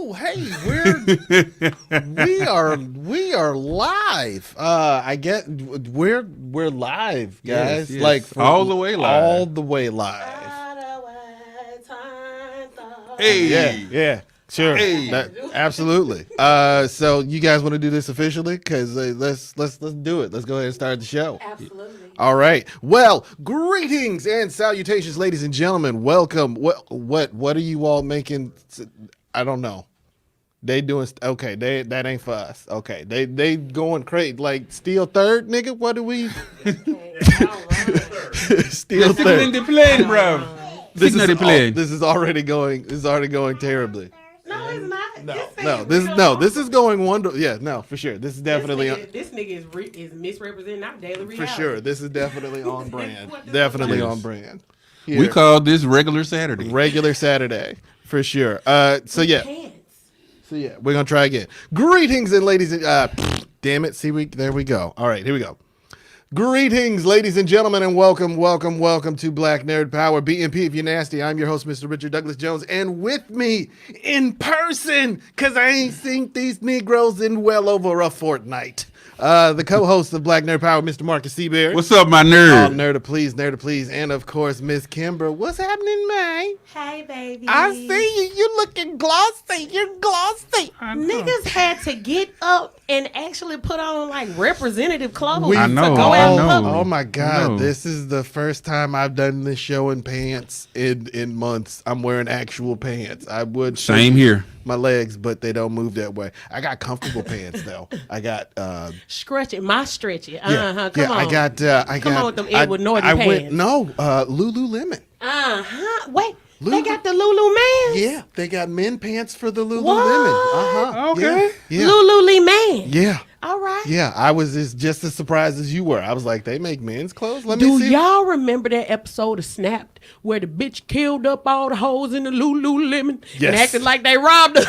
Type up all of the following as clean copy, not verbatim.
Oh, hey, we are live. We're live, guys. Yes. Like all the way live. All the way live. Hey. Yeah. Sure. Hey. Absolutely. So you guys want to do this officially? Because let's do it. Let's go ahead and start the show. Absolutely. All right. Well, greetings and salutations, ladies and gentlemen. Welcome. What are you all making? I don't know. They doing okay. That ain't for us. Okay. They going crazy like steel third, nigga. What do we? Steel third. In the plane, bro. This is already going terribly. No, it's not. This is going one. Yeah, no, for sure. This is definitely this nigga is misrepresenting our daily reality. for sure. This is definitely on brand. Definitely on brand. Here. We call this regular Saturday. Regular Saturday for sure. So yeah, we're gonna try again. Greetings and ladies and damn it. See, there we go. All right, here we go. Greetings, ladies and gentlemen, and welcome to Black Nerd Power, BNP if you're nasty. I'm your host, Mr. Richard Douglas Jones, and with me in person, because I ain't seen these Negroes in well over a fortnight, the co-host of Black Nerd Power, Mr. Marcus Seaberry. What's up, my nerd? Nerd to please, and of course, Miss Kimber. What's happening, man? Hey, baby. I see you. You looking glossy. You're glossy. Niggas had to get up and actually put on like representative clothes I know, to go out in public. Oh my God! No. This is the first time I've done this show in pants in months. I'm wearing actual pants. I would Same here. my legs, but they don't move that way. I got comfortable pants though. I got Stretch it, stretch it. Come on. I got Come on with them Edward Norton I pants. Lululemon. Wait, they got the Lululemon. Yeah, they got men pants for the Lululemon. What? Okay. Yeah. Lululemon. Yeah. All right. Yeah, I was just as surprised as you were. I was like, they make men's clothes? Let me Do see. y'all remember that episode of Snapped where the bitch killed up all the hoes in the Lululemon Yes. and acted like they robbed her?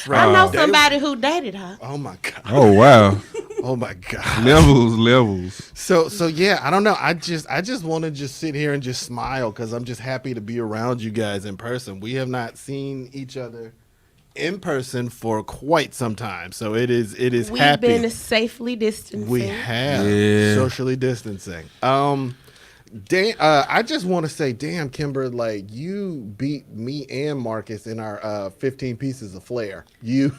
Right. I know somebody who dated her. Oh my God. Oh, wow. Oh my God. Levels. So yeah, I don't know. I just want to just sit here and just smile because I'm just happy to be around you guys in person. We have not seen each other in person for quite some time, so it is We've happy. been safely distancing. We have socially distancing. Dan, I just want to say, damn, Kimber, like you beat me and Marcus in our 15 pieces of flair. You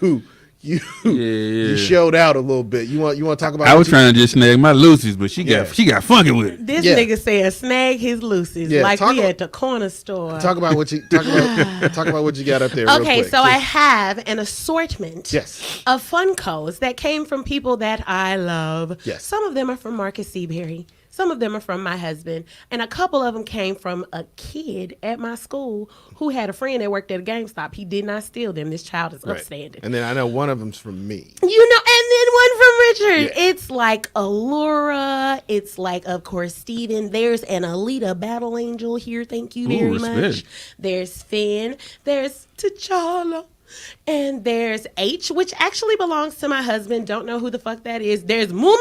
showed out a little bit. You want to talk about? I was trying to just snag my Lucy's, but she got funky with it. This nigga said snag his loosies like we at the corner store. Talk about what you talk about what you got up there. Okay, real quick. so I have an assortment Yes. of Funkos that came from people that I love. Yes. Some of them are from Marcus Seaberry. Some of them are from my husband. And a couple of them came from a kid at my school who had a friend that worked at a GameStop. He did not steal them. This child is upstanding. And then I know one of them's from me. You know, and then one from Richard. Yeah. It's like Allura. It's like, of course, Steven. There's an Alita Battle Angel here. Thank you very much. There's Finn. There's T'Challa. And there's H, which actually belongs to my husband. Don't know who the fuck that is. There's Moomin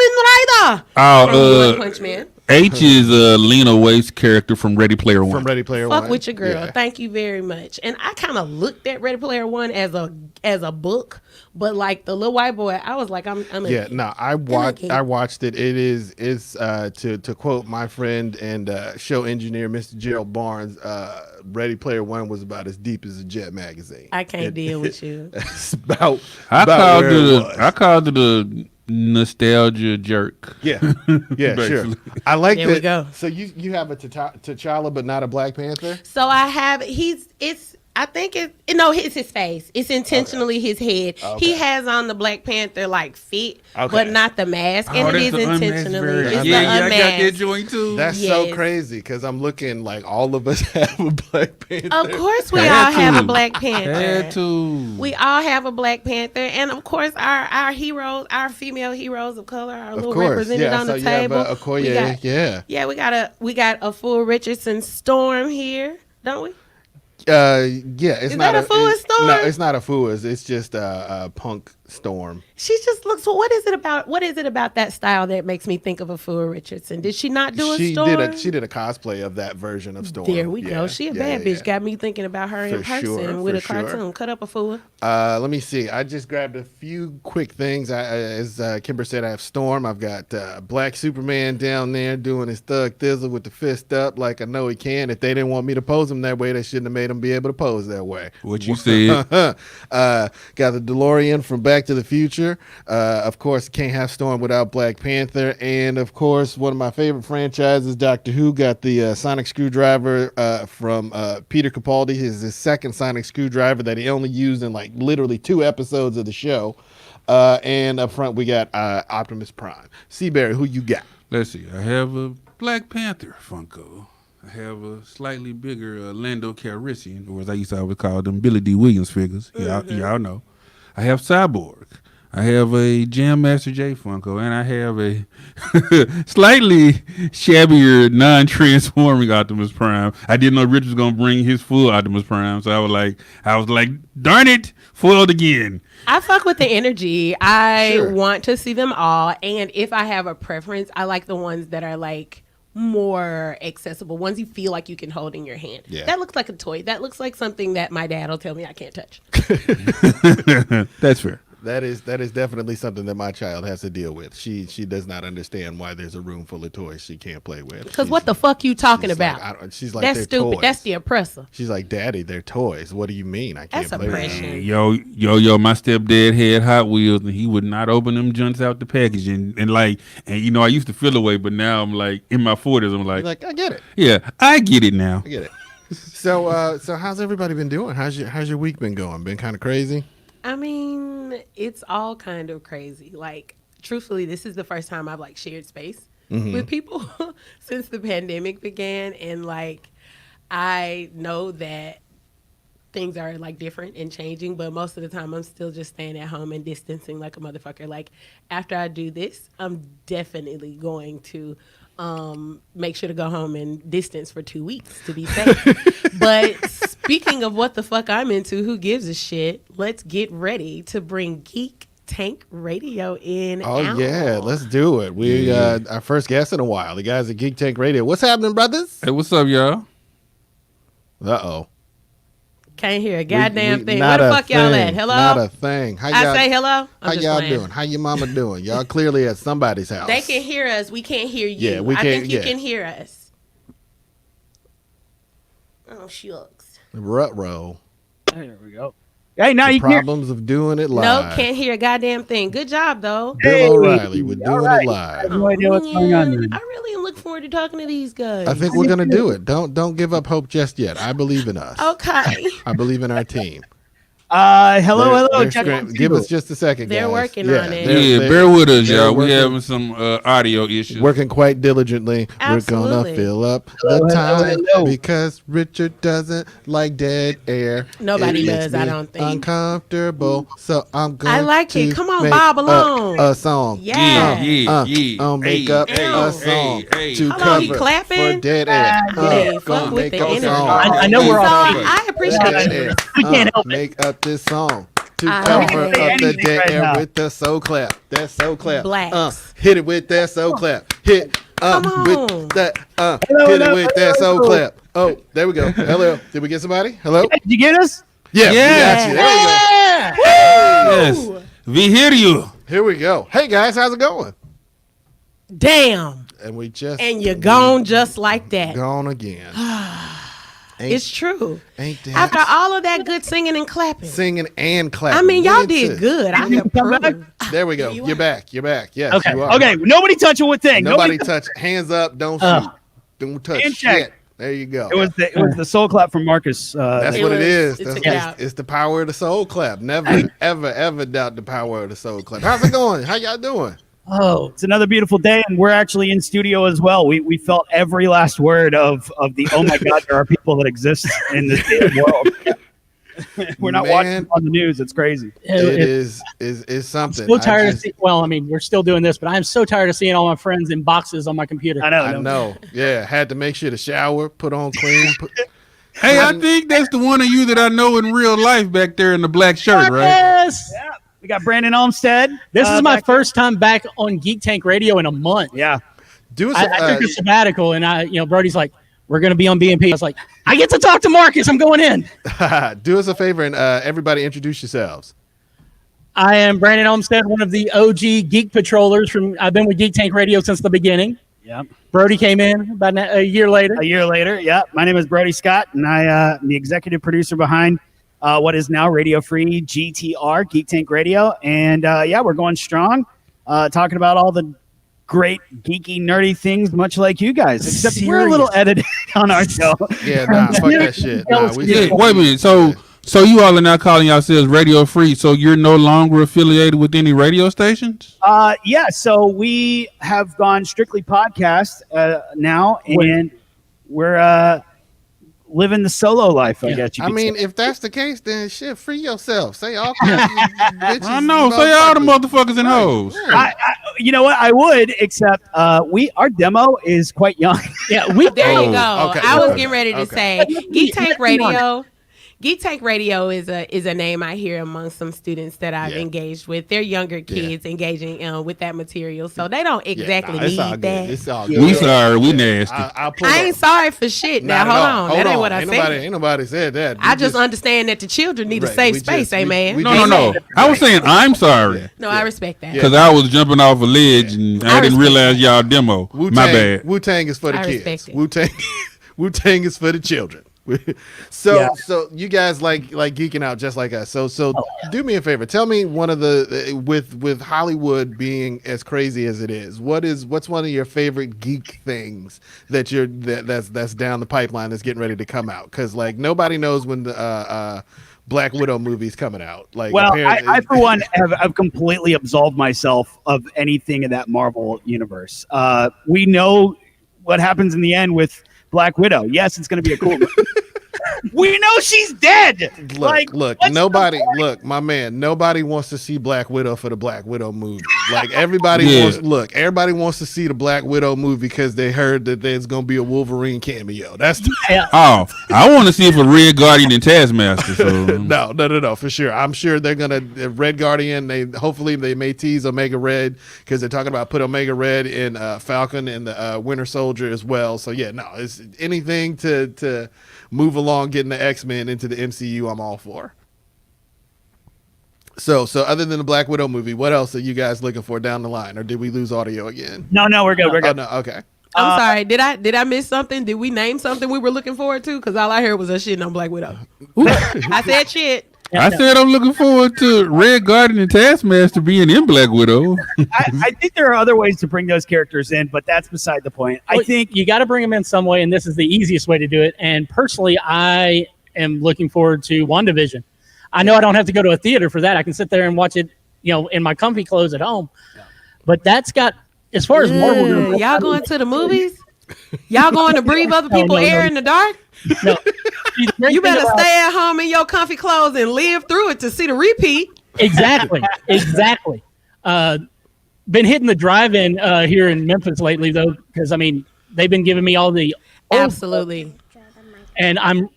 Rider from One Punch Man. H is Lena Waithe's character from Ready Player One. From Ready Player One. Fuck with your girl. Yeah. Thank you very much. And I kind of looked at Ready Player One as a book, but like the little white boy, I was like, I'm Yeah, no, I watched it. It's to quote my friend and show engineer Mr. Gerald Barnes, Ready Player One was about as deep as a Jet magazine. I can't deal with you. It's about I about called it a nostalgia jerk. Yeah, sure. I like There that. we go. So you have a T'Challa, but not a Black Panther. So I have it's his face. It's intentionally his head. Okay. He has on the Black Panther like fit, Okay. but not the mask, and it is intentionally. It's the I got that unmasked. joint too. That's so crazy because I'm looking like all of us have a Black Panther. Of course, we all Had have to. a Black Panther. Had to. We all have a Black Panther, and of course, our heroes, our female heroes of color, are a little represented on the so table. You have Okoye, we got a full Richardson Storm here, don't we? It's Is not that a Fuwa Storm? No, it's not a Fuwa. It's just a punk Storm. She just looks. What is it about? What is it about that style that makes me think of a Fuller Richardson? Did she not do a Storm? She did a cosplay of that version of Storm. There we go. She a bad bitch. Got me thinking about her in person with a cartoon. Cut up a fool. Let me see. I just grabbed a few quick things. As Kimber said, I have Storm. I've got Black Superman down there doing his thug thizzle with the fist up like I know he can. If they didn't want me to pose him that way, they shouldn't have made him be able to pose that way. What you said. Got the DeLorean from Back to the Future. Of course, can't have Storm without Black Panther. And of course, one of my favorite franchises, Doctor Who, got the sonic screwdriver from Peter Capaldi. His second sonic screwdriver that he only used in like literally 2 episodes of the show. And up front, we got Optimus Prime. Seaberry, who you got? Let's see. I have a Black Panther Funko. I have a slightly bigger Lando Calrissian, or as I used to always call them, Billy D. Williams figures. Y'all know. I have Cyborg. I have a Jam Master J Funko, and I have a slightly shabbier, non-transforming Optimus Prime. I didn't know Rich was gonna bring his full Optimus Prime, so I was like, darn it, foiled again. I fuck with the energy. I want to see them all, and if I have a preference, I like the ones that are like more accessible, ones you feel like you can hold in your hand. Yeah. That looks like a toy. That looks like something that my dad will tell me I can't touch. That's fair. That is definitely something that my child has to deal with. She does not understand why there's a room full of toys she can't play with. Because what the fuck you talking about? She's like, that's they're stupid. Toys. That's the oppressor. She's like, Daddy, they're toys. What do you mean I can't play with them? Yo, my stepdad had Hot Wheels and he would not open them junks out the package. And you know, I used to feel away, but now I'm like, in my 40s, I'm like, I get it. Yeah, I get it now. I get it. So how's everybody been doing? How's your week been going? Been kind of crazy? I mean, it's all kind of crazy. Like, truthfully, this is the first time I've like shared space with people since the pandemic began. And like, I know that things are like different and changing, but most of the time I'm still just staying at home and distancing like a motherfucker. Like, after I do this, I'm definitely going to make sure to go home and distance for 2 weeks to be safe. But speaking of what the fuck I'm into, who gives a shit? Let's get ready to bring Geek Tank Radio in. Oh yeah, let's do it. We our first guest in a while. The guys at Geek Tank Radio. What's happening, brothers? Hey, what's up, y'all? Uh-oh. Can't hear a goddamn thing. Where the fuck y'all at? Hello? Not a thing. I say hello? How y'all doing? How your mama doing? Y'all clearly at somebody's house. They can hear us. We can't hear you. Yeah, we can't. I think you can hear us. Oh, shucks. Rut-row. There we go. Hey, now you can problems of doing it live. No, can't hear a goddamn thing. Good job, though. Bill O'Reilly, we're doing it live. I have no idea what's going on there. I really look forward to talking to these guys. I think we're gonna do it. Don't give up hope just yet. I believe in us. Okay. I believe in our team. Hello. Give us just a second, They're guys. working on it. Yeah, bear with us, y'all. We having some audio issues. Working quite diligently. Absolutely. We're gonna fill up the time because Richard doesn't like dead air. Nobody It does, makes I me don't think. Uncomfortable, so I'm going I like to it. Come on, make Bob along. a song. Yeah. I'll make up a song to Hold on, he cover clapping? for dead air. Hey, fuck gonna with make the up a energy. song. I know we're all I appreciate Dead it. air. We can't help it. Make up this song to I cover can't up say the anything dead right air now. with the soul clap. That soul clap. Blacks. Hit it with that soul clap. Hit Come on. with that hit it with that soul clap. Oh, there we go. Hello. Did we get somebody? Hello? Did you get us? Yeah, we got you. There we go. Yes, we hear you. Here we go. Hey guys, how's it going? Damn. And we just And you're gone just like that. gone again. It's true. Ain't that After all of that good singing and clapping. singing and clapping? I mean, y'all Look at did this. good. I Come approve. back. There we go. You're back. You're back. Yes, Okay. you are. Okay. Nobody touch a thing. Nobody touch. Hands up. Don't shoot. Don't touch Hand check. shit. There you go. It was the soul clap from Marcus. That's It what it was- is. it That's took it out. it's the power of the soul clap. Never, ever doubt the power of the soul clap. How's it going? How y'all doing? Oh, it's another beautiful day, and we're actually in studio as well. We felt every last word of the oh my god, there are people that exist in this damn world. We're not watching on the news. It's crazy. It is something. I'm so tired of seeing, well, I mean, we're still doing this, but I'm so tired of seeing all my friends in boxes on my computer. I know. Yeah, had to make sure to shower, put on clean. Hey, I think that's the one of you that I know in real life back there in the black shirt, right? Yes. We got Brandon Olmstead. This is my back first time back on Geek Tank Radio in a month. Yeah. Do us. I took a sabbatical, and Brody's like, "We're going to be on BMP." I was like, "I get to talk to Marcus. I'm going in." Do us a favor and everybody introduce yourselves. I am Brandon Olmstead, one of the OG Geek Patrollers. I've been with Geek Tank Radio since the beginning. Yep. Brody came in about a year later. A year later, yeah. My name is Brody Scott, and I'm the executive producer behind what is now Radio Free GTR, Geek Tank Radio. And we're going strong, talking about all the great geeky, nerdy things, much like you guys. Except we're a little edited on our show. Yeah, nah, fuck that shit. Nah, Wait a minute. So you all are now calling yourselves Radio Free. So you're no longer affiliated with any radio stations? Yeah. So we have gone strictly podcast now, and we're living the solo life, I guess you could say. If that's the case, then shit, free yourself. Say all kinds of bitches. I know. Say all the motherfuckers and hoes. I, you know what? I would, except our demo is quite young. Yeah, there you go. Okay. I was getting ready to say Geek Tank Radio. Geek Tank Radio is a name I hear among some students that I've engaged with. They're younger kids engaging with that material, so they don't exactly need that. It's all good. We sorry, we nasty. I ain't sorry for shit. Now hold on, that ain't what I said. Ain't nobody said that. I just understand that the children need a safe space, amen. No. I was saying I'm sorry. No, I respect that. Because I was jumping off a ledge and I didn't realize y'all demo. My bad. Wu-Tang is for the I kids. respect it. Wu-Tang is for the children. So you guys like geeking out just like us. So do me a favor. Tell me one of the with Hollywood being as crazy as it is. What's one of your favorite geek things that's down the pipeline that's getting ready to come out? Because like nobody knows when the Black Widow movie's coming out. Like, well, I for one have completely absolved myself of anything in that Marvel universe. We know what happens in the end with Black Widow. Yes, it's going to be a cool movie. We know she's dead. Look, my man, nobody wants to see Black Widow for the Black Widow movie. Like everybody wants to see the Black Widow movie because they heard that there's gonna be a Wolverine cameo. I want to see if a Red Guardian and Taskmaster. So. No, for sure. I'm sure they're gonna Red Guardian. Hopefully they may tease Omega Red because they're talking about put Omega Red in Falcon and the Winter Soldier as well. So yeah, no, it's anything to move along getting the X-Men into the MCU, I'm all for. So other than the Black Widow movie, what else are you guys looking for down the line? Or did we lose audio again? No, we're good. We're good. Oh, no, okay. I'm sorry. Did I miss something? Did we name something we were looking forward to? Because all I heard was a shit on Black Widow. I said shit. I said I'm looking forward to Red Guardian and Taskmaster being in Black Widow. I think there are other ways to bring those characters in, but that's beside the point. I think you got to bring them in some way, and this is the easiest way to do it. And personally, I am looking forward to WandaVision. I know I don't have to go to a theater for that. I can sit there and watch it, in my comfy clothes at home. But that's got, as far as Marvel, y'all going to the movies? Y'all going to breathe other people air in the dark? No. You better stay at home in your comfy clothes and live through it to see the repeat. Exactly. Been hitting the drive-in here in Memphis lately, though, because they've been giving me all the absolutely. And I'm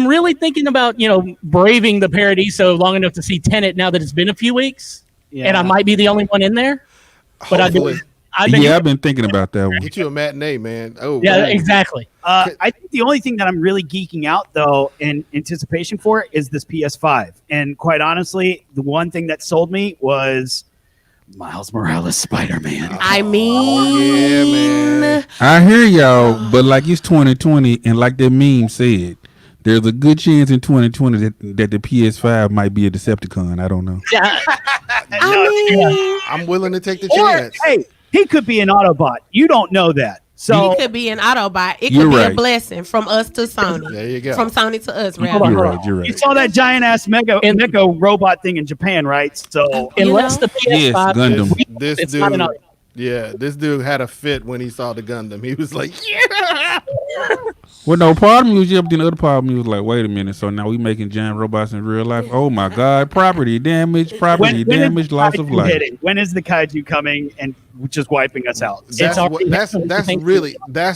really thinking about braving the Paradiso long enough to see Tenet now that it's been a few weeks, and I might be the only one in there. But I've been thinking about that one. Get you a matinee, man. Oh, yeah, man. exactly. I think the only thing that I'm really geeking out, though, in anticipation for is this PS5. And quite honestly, the one thing that sold me was Miles Morales Spider-Man. Yeah, man. I hear y'all, but like it's 2020, and like that meme said, there's a good chance in 2020 that the PS5 might be a Decepticon. I don't know. Yeah. I'm willing to take the chance. Hey, he could be an Autobot. You don't know that. So he could be an Autobot. It could be a blessing from us to Sony. There you go. From Sony to us, right? You're right. You saw that giant ass mecha robot thing in Japan, right? So unless the PS5 Gundam. This dude had a fit when he saw the Gundam. He was like, yeah. Well, no, part of me was but then the other part of me was like, wait a minute. So now we making giant robots in real life? Oh my God! Property damage, loss of life. When is the kaiju coming and just wiping us out? That's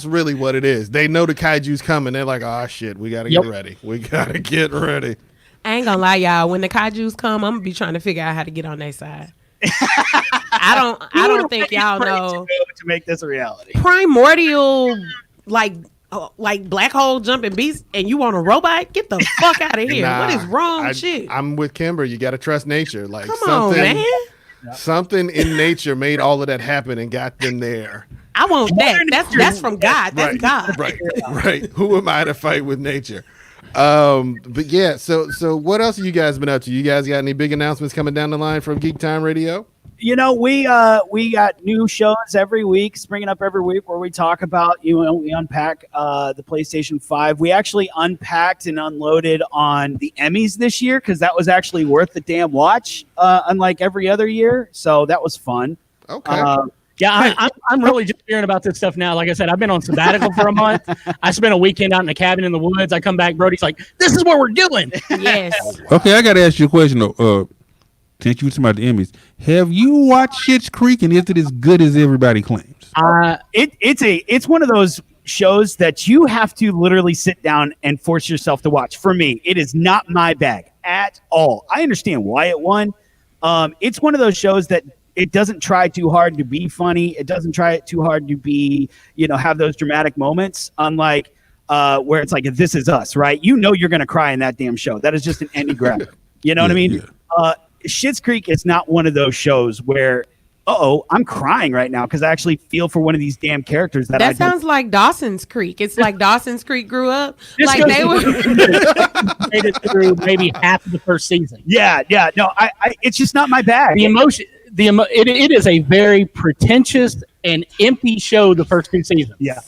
really what it is. They know the kaiju's coming. They're like, oh shit, we gotta get ready. We gotta get ready. I ain't gonna lie, y'all. When the kaijus come, I'm gonna be trying to figure out how to get on their side. I don't think y'all know to make this a reality. Primordial, like black hole jumping beast, and you want a robot? Get the fuck out of here! Nah, What is wrong with you? I'm with Kimber. You got to trust nature. Like Come on, man. Something in nature made all of that happen and got them there. I want that. That's from God. That's God. Right. Who am I to fight with nature? But yeah. So what else have you guys been up to? You guys got any big announcements coming down the line from Geek Time Radio? You know, we got new shows every week, springing up every week, where we talk about, we unpack the PlayStation 5. We actually unpacked and unloaded on the Emmys this year because that was actually worth the damn watch, unlike every other year. So that was fun. Okay. Yeah, I'm really just hearing about this stuff now. Like I said, I've been on sabbatical for a month. I spent a weekend out in a cabin in the woods. I come back, Brody's like, "This is what we're doing." Yes. Okay, I got to ask you a question though. Since you were talking about the Emmys, have you watched Schitt's Creek, and is it as good as everybody claims? It's one of those shows that you have to literally sit down and force yourself to watch. For me, it is not my bag at all. I understand why it won. It's one of those shows that it doesn't try too hard to be funny. It doesn't try too hard to be, have those dramatic moments. Unlike where it's like, This Is Us, right? You're going to cry in that damn show. That is just an Emmy grab. You know what I mean? Yeah. Schitt's Creek is not one of those shows where, I'm crying right now because I actually feel for one of these damn characters. That sounds like Dawson's Creek. It's like Dawson's Creek grew up. Like they were made it through maybe half of the first season. Yeah. No, I it's just not my bag. The emotion, it is a very pretentious and empty show the first two seasons. Yeah.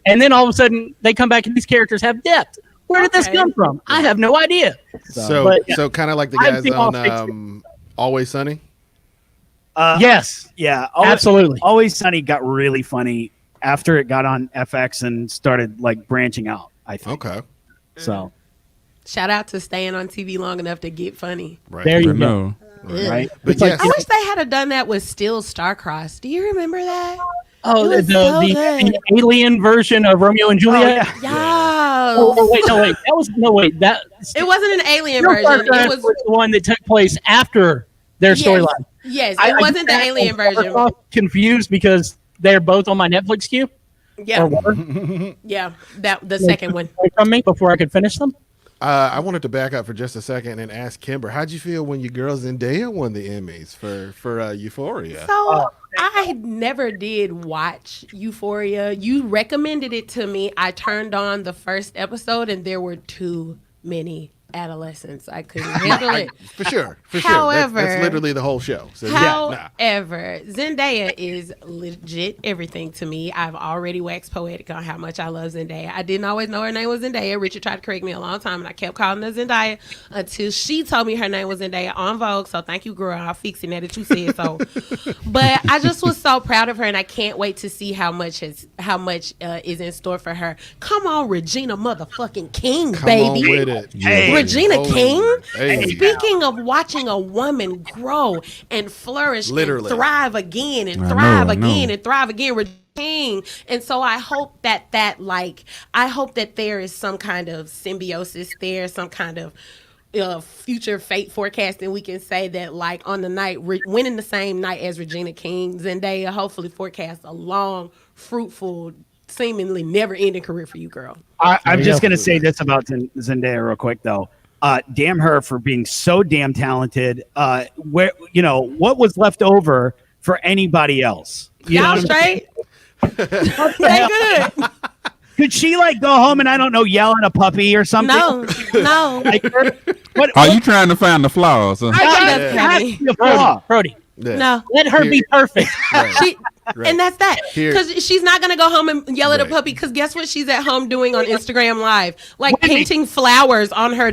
And then all of a sudden they come back and these characters have depth. Where did this come from? I have no idea. So kind of like the guys on Always Sunny? Yes. Yeah. Absolutely. Always Sunny got really funny after it got on FX and started like branching out, I think. Okay. So. Shout out to staying on TV long enough to get funny. Right. There you go. Right. But yes. I wish they had done that with Still Starcrossed. Do you remember that? Oh, the alien version of Romeo and Juliet. Oh, yeah. That it wasn't an alien Still version. It was the one that took place after their storyline. Yes, it wasn't the alien version. Confused because they're both on my Netflix queue. Yeah, yeah. The second one from me before I could finish them. I wanted to back up for just a second and ask Kimber, how'd you feel when your girl Zendaya won the Emmys for Euphoria? So I never did watch Euphoria. You recommended it to me. I turned on the first episode and there were too many adolescents. I couldn't handle it. For sure. However, that's literally the whole show. So, however, Zendaya is legit everything to me. I've already waxed poetic on how much I love Zendaya. I didn't always know her name was Zendaya. Richard tried to correct me a long time, and I kept calling her Zendaya until she told me her name was Zendaya on Vogue. So thank you, girl. I'll fix it now that you said so. But I just was so proud of her, and I can't wait to see how much is in store for her. Come on, Regina motherfucking King, baby. Come on with it. Hey. Regina King. Hey. Speaking of watching a woman grow and flourish, literally, and thrive again and thrive again and thrive again, Regina King. And so I hope that there is some kind of symbiosis there, some kind of future fate forecasting. We can say that, like, on the night winning the same night as Regina King, Zendaya hopefully forecast a long, fruitful, seemingly never-ending career for you, girl. I'm just going to say this about Zendaya real quick, though. Damn her for being so damn talented. What was left over for anybody else? Y'all straight? They good. Could she go home and, I don't know, yell at a puppy or something? No. Are you trying to find the flaws? Brody. Yeah. No. Let her be perfect. Right. And that's that. Because she's not going to go home and yell at a puppy, because guess what she's at home doing on Instagram Live? Painting flowers on her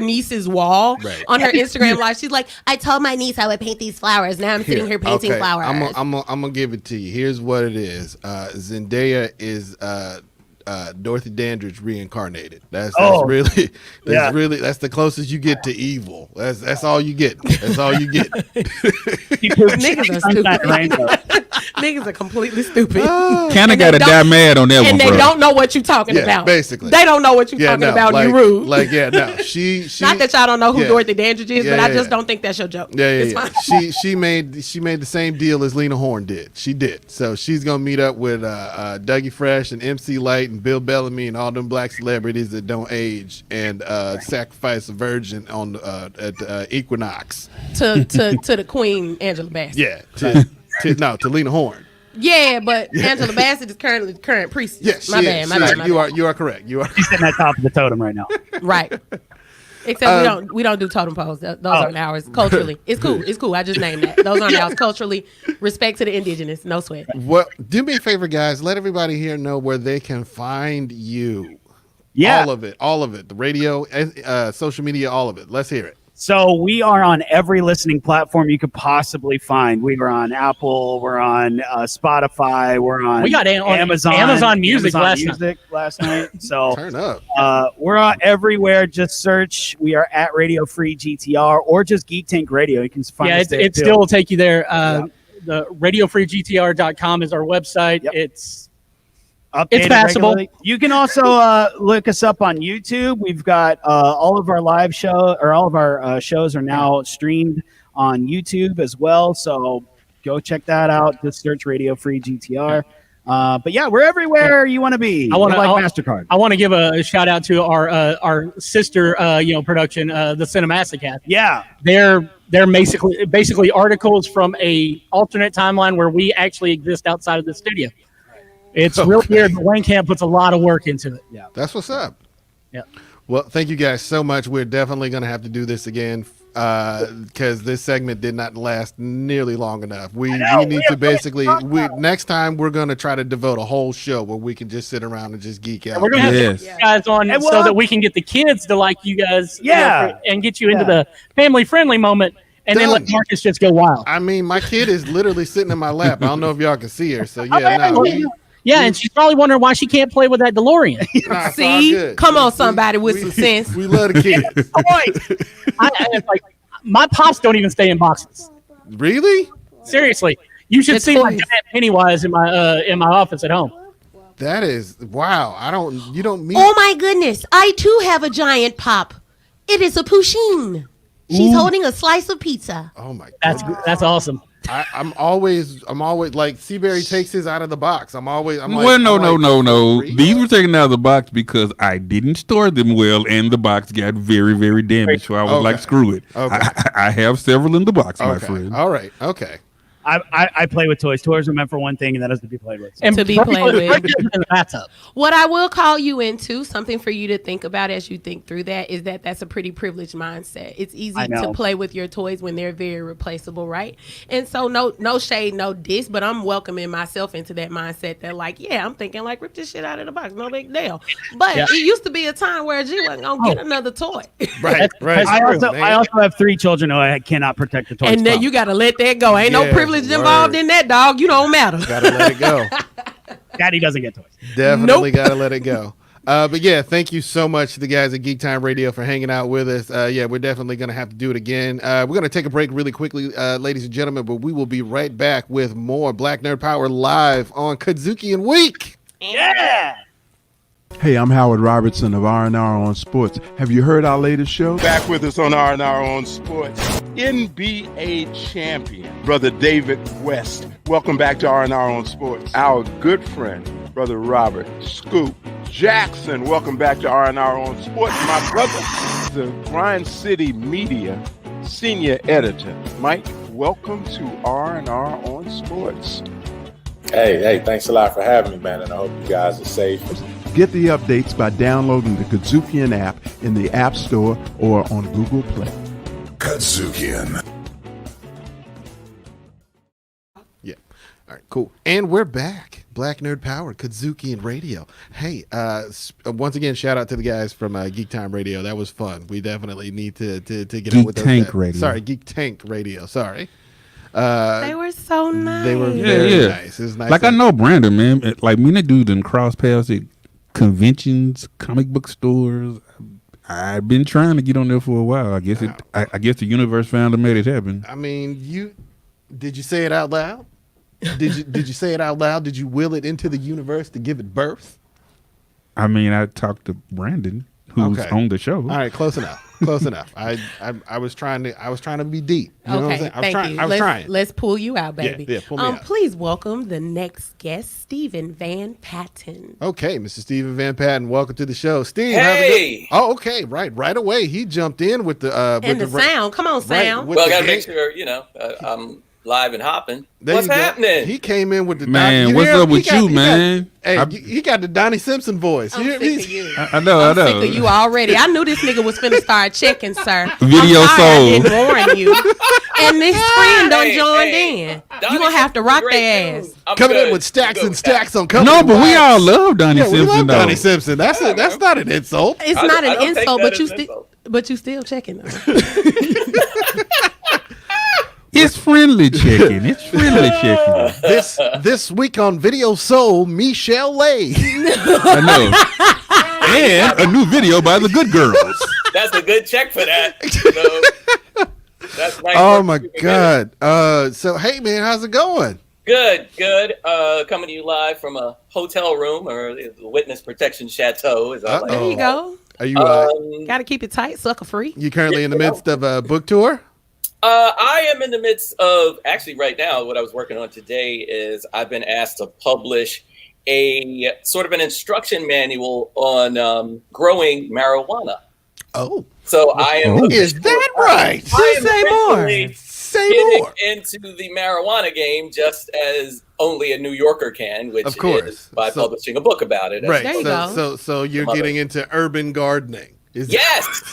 niece's wall on her Instagram Live. She's like, I told my niece I would paint these flowers. Now I'm sitting here painting flowers. I'm going to give it to you. Here's what it is. Zendaya is Dorothy Dandridge reincarnated. That's really the closest you get to evil. That's all you get. That's all you get. Niggas are stupid. Niggas are completely stupid. Kind of got to die mad on that one, and they bro. don't know what you're talking about. Basically. They don't know what you're talking about. Like, You rude. Like, no. She Not that y'all don't know who yeah. Dorothy Dandridge is, Yeah, but I yeah, just yeah. don't think that's your joke. Yeah. It's fine. She made the same deal as Lena Horne did. She did. So she's gonna meet up with Dougie Fresh and MC Light and Bill Bellamy and all them black celebrities that don't age and sacrifice a virgin on at Equinox. to the Queen Angela Bassett. Yeah. To Lena Horne. Yeah, but Angela Bassett is currently the current priestess. Yes, my bad. You are correct. You are She's sitting at top of the totem right now. Right. Except we don't do totem poles. Those aren't ours culturally. It's cool. It's cool. I just named that. Those aren't ours culturally. Respect to the indigenous. No sweat. Well, do me a favor, guys. Let everybody here know where they can find you. Yeah. All of it. The radio, social media, all of it. Let's hear it. So we are on every listening platform you could possibly find. We were on Apple. We're on Spotify. We're on We got on Amazon Music last night. So Turn up. we're on everywhere. Just search. We are at Radio Free GTR or just Geek Tank Radio. You can find us there it too. still will take you there. The radiofreegtr.com is our website. Yep. It's Updated passable. regularly. You can also look us up on YouTube. We've got all of our live show or all of our shows are now streamed on YouTube as well. So go check that out. Just search Radio Free GTR. But yeah, we're everywhere you want to be. I want We're like MasterCard. I want to give a shout out to our sister production, the Cinemassacast. Yeah. They're basically articles from a alternate timeline where we actually exist outside of the studio. It's real weird, but Wayne Camp puts a lot of work into it. Yeah. That's what's up. Yeah. Well, thank you guys so much. We're definitely going to have to do this again because this segment did not last nearly long enough. We need to basically next time we're going to try to devote a whole show where we can just sit around and just geek out. We're going to have you guys on so that we can get the kids to like you guys and get you into the family-friendly moment. And then let Marcus just go wild. I mean, my kid is literally sitting in my lap. I don't know if y'all can see her. So, and she's probably wondering why she can't play with that DeLorean. See? Come on, somebody with some sense. We love the kids. It's like, my pops don't even stay in boxes. Really? Seriously. You should see my dad Pennywise in my office at home. That is, wow. You don't mean. Oh my goodness. I too have a giant pop. It is a Pusheen. She's holding a slice of pizza. Oh my god. That's awesome. I'm always like Seabury takes his out of the box. I'm like, no. These were taken out of the box because I didn't store them well, and the box got very, very damaged. So I was like, screw it. Okay. I have several in the box, my friend. All right. Okay. I play with toys. Toys are meant for one thing, and that is to be played with. And to be played with. In the bathtub. What I will call you into, something for you to think about as you think through that, is that's a pretty privileged mindset. It's easy to play with your toys when they're very replaceable, right? And so no shade, no diss, but I'm welcoming myself into that mindset that I'm thinking rip this shit out of the box, no big deal. But it used to be a time where G wasn't gonna get another toy. Right. I also have 3 children who I cannot protect the toys. And then you gotta let that go. Ain't no privilege involved in that, dog. You don't matter. Gotta let it go. Daddy doesn't get toys. Definitely gotta let it go. But yeah, thank you so much to the guys at Geek Time Radio for hanging out with us. We're definitely gonna have to do it again. We're gonna take a break really quickly, ladies and gentlemen, but we will be right back with more Black Nerd Power live on Kudzukian Week. Yeah. Hey, I'm Howard Robertson of R&R on Sports. Have you heard our latest show? Back with us on R&R on Sports, NBA champion, Brother David West. Welcome back to R&R on Sports. Our good friend, Brother Robert Scoop Jackson. Welcome back to R&R on Sports. My brother, the Grind City Media senior editor. Mike, welcome to R&R on Sports. Hey, thanks a lot for having me, man, and I hope you guys are safe. Get the updates by downloading the Kudzukian app in the App Store or on Google Play. Kudzukian. Yeah. All right, cool. And we're back. Black Nerd Power, Kudzukian Radio. Hey, once again, shout out to the guys from Geek Time Radio. That was fun. We definitely need to get out with those guys. Radio. Sorry, Geek Tank Radio. Sorry. They were so nice. They were very nice. It was nice. I know Brandon, man. Like me and that dude done cross paths at conventions, comic book stores. I've been trying to get on there for a while. I guess I guess the universe found a made it happen. I mean, did you say it out loud? Did you say it out loud? Did you will it into the universe to give it birth? I mean, I talked to Brandon, who's on the show. All right, close enough. Close enough. I was trying to be deep. You know what I'm saying? Thank you. I was trying. Let's pull you out, baby. Yeah, pull me out. Please welcome the next guest, Stephen Van Patten. Okay, Mr. Stephen Van Patten, welcome to the show. Steve, hey. Oh, okay, right away. He jumped in with the and the sound. Come on, sound. Well, I gotta make sure I'm live and hopping. What's happening? He came in with the man. What's up with you, man? He got the Donnie Simpson voice. I'm sick of you. I know. I'm sick of you already. I knew this nigga was finna start checking, sir. Video I'm sorry sold. I didn't warn you. And this friend done joined in. You gonna have to rock their ass. Coming in with stacks and stacks on company. No, but we all love Donnie we Simpson. love though. Donnie Simpson. That's not an insult. It's not an don't take insult, that but you still checking though. It's friendly chicken. It's friendly chicken. This week on Video Soul, Michelle Lay. I know. And a new video by the Good Girls. That's a good check for that. That's nice. Oh my God. So hey man, how's it going? Good. Coming to you live from a hotel room or the witness protection chateau. There you go. Are you Gotta keep it tight, sucker free. you currently in the midst of a book tour? I am in the midst of, actually right now, what I was working on today is I've been asked to publish a sort of an instruction manual on growing marijuana. Oh. So I am. Is that right? Say more. Say more. Into the marijuana game just as only a New Yorker can, which of course. is by publishing a book about it. Right. There you go. So you're getting into urban gardening. Yes.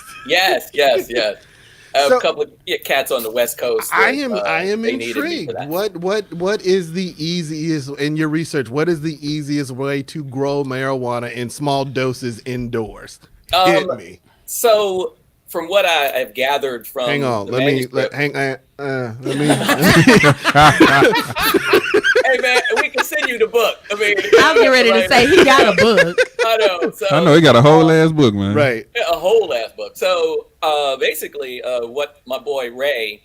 I have a couple of cats on the West Coast. I am intrigued. What is the easiest in your research? What is the easiest way to grow marijuana in small doses indoors? Hit me. So, from what I've gathered from, hang on. Let me. Hey man, we can send you the book. I mean, I'll get ready to say he got a book. I know. So, I know he got a whole ass book, man. Right. A whole ass book. So basically, what my boy Ray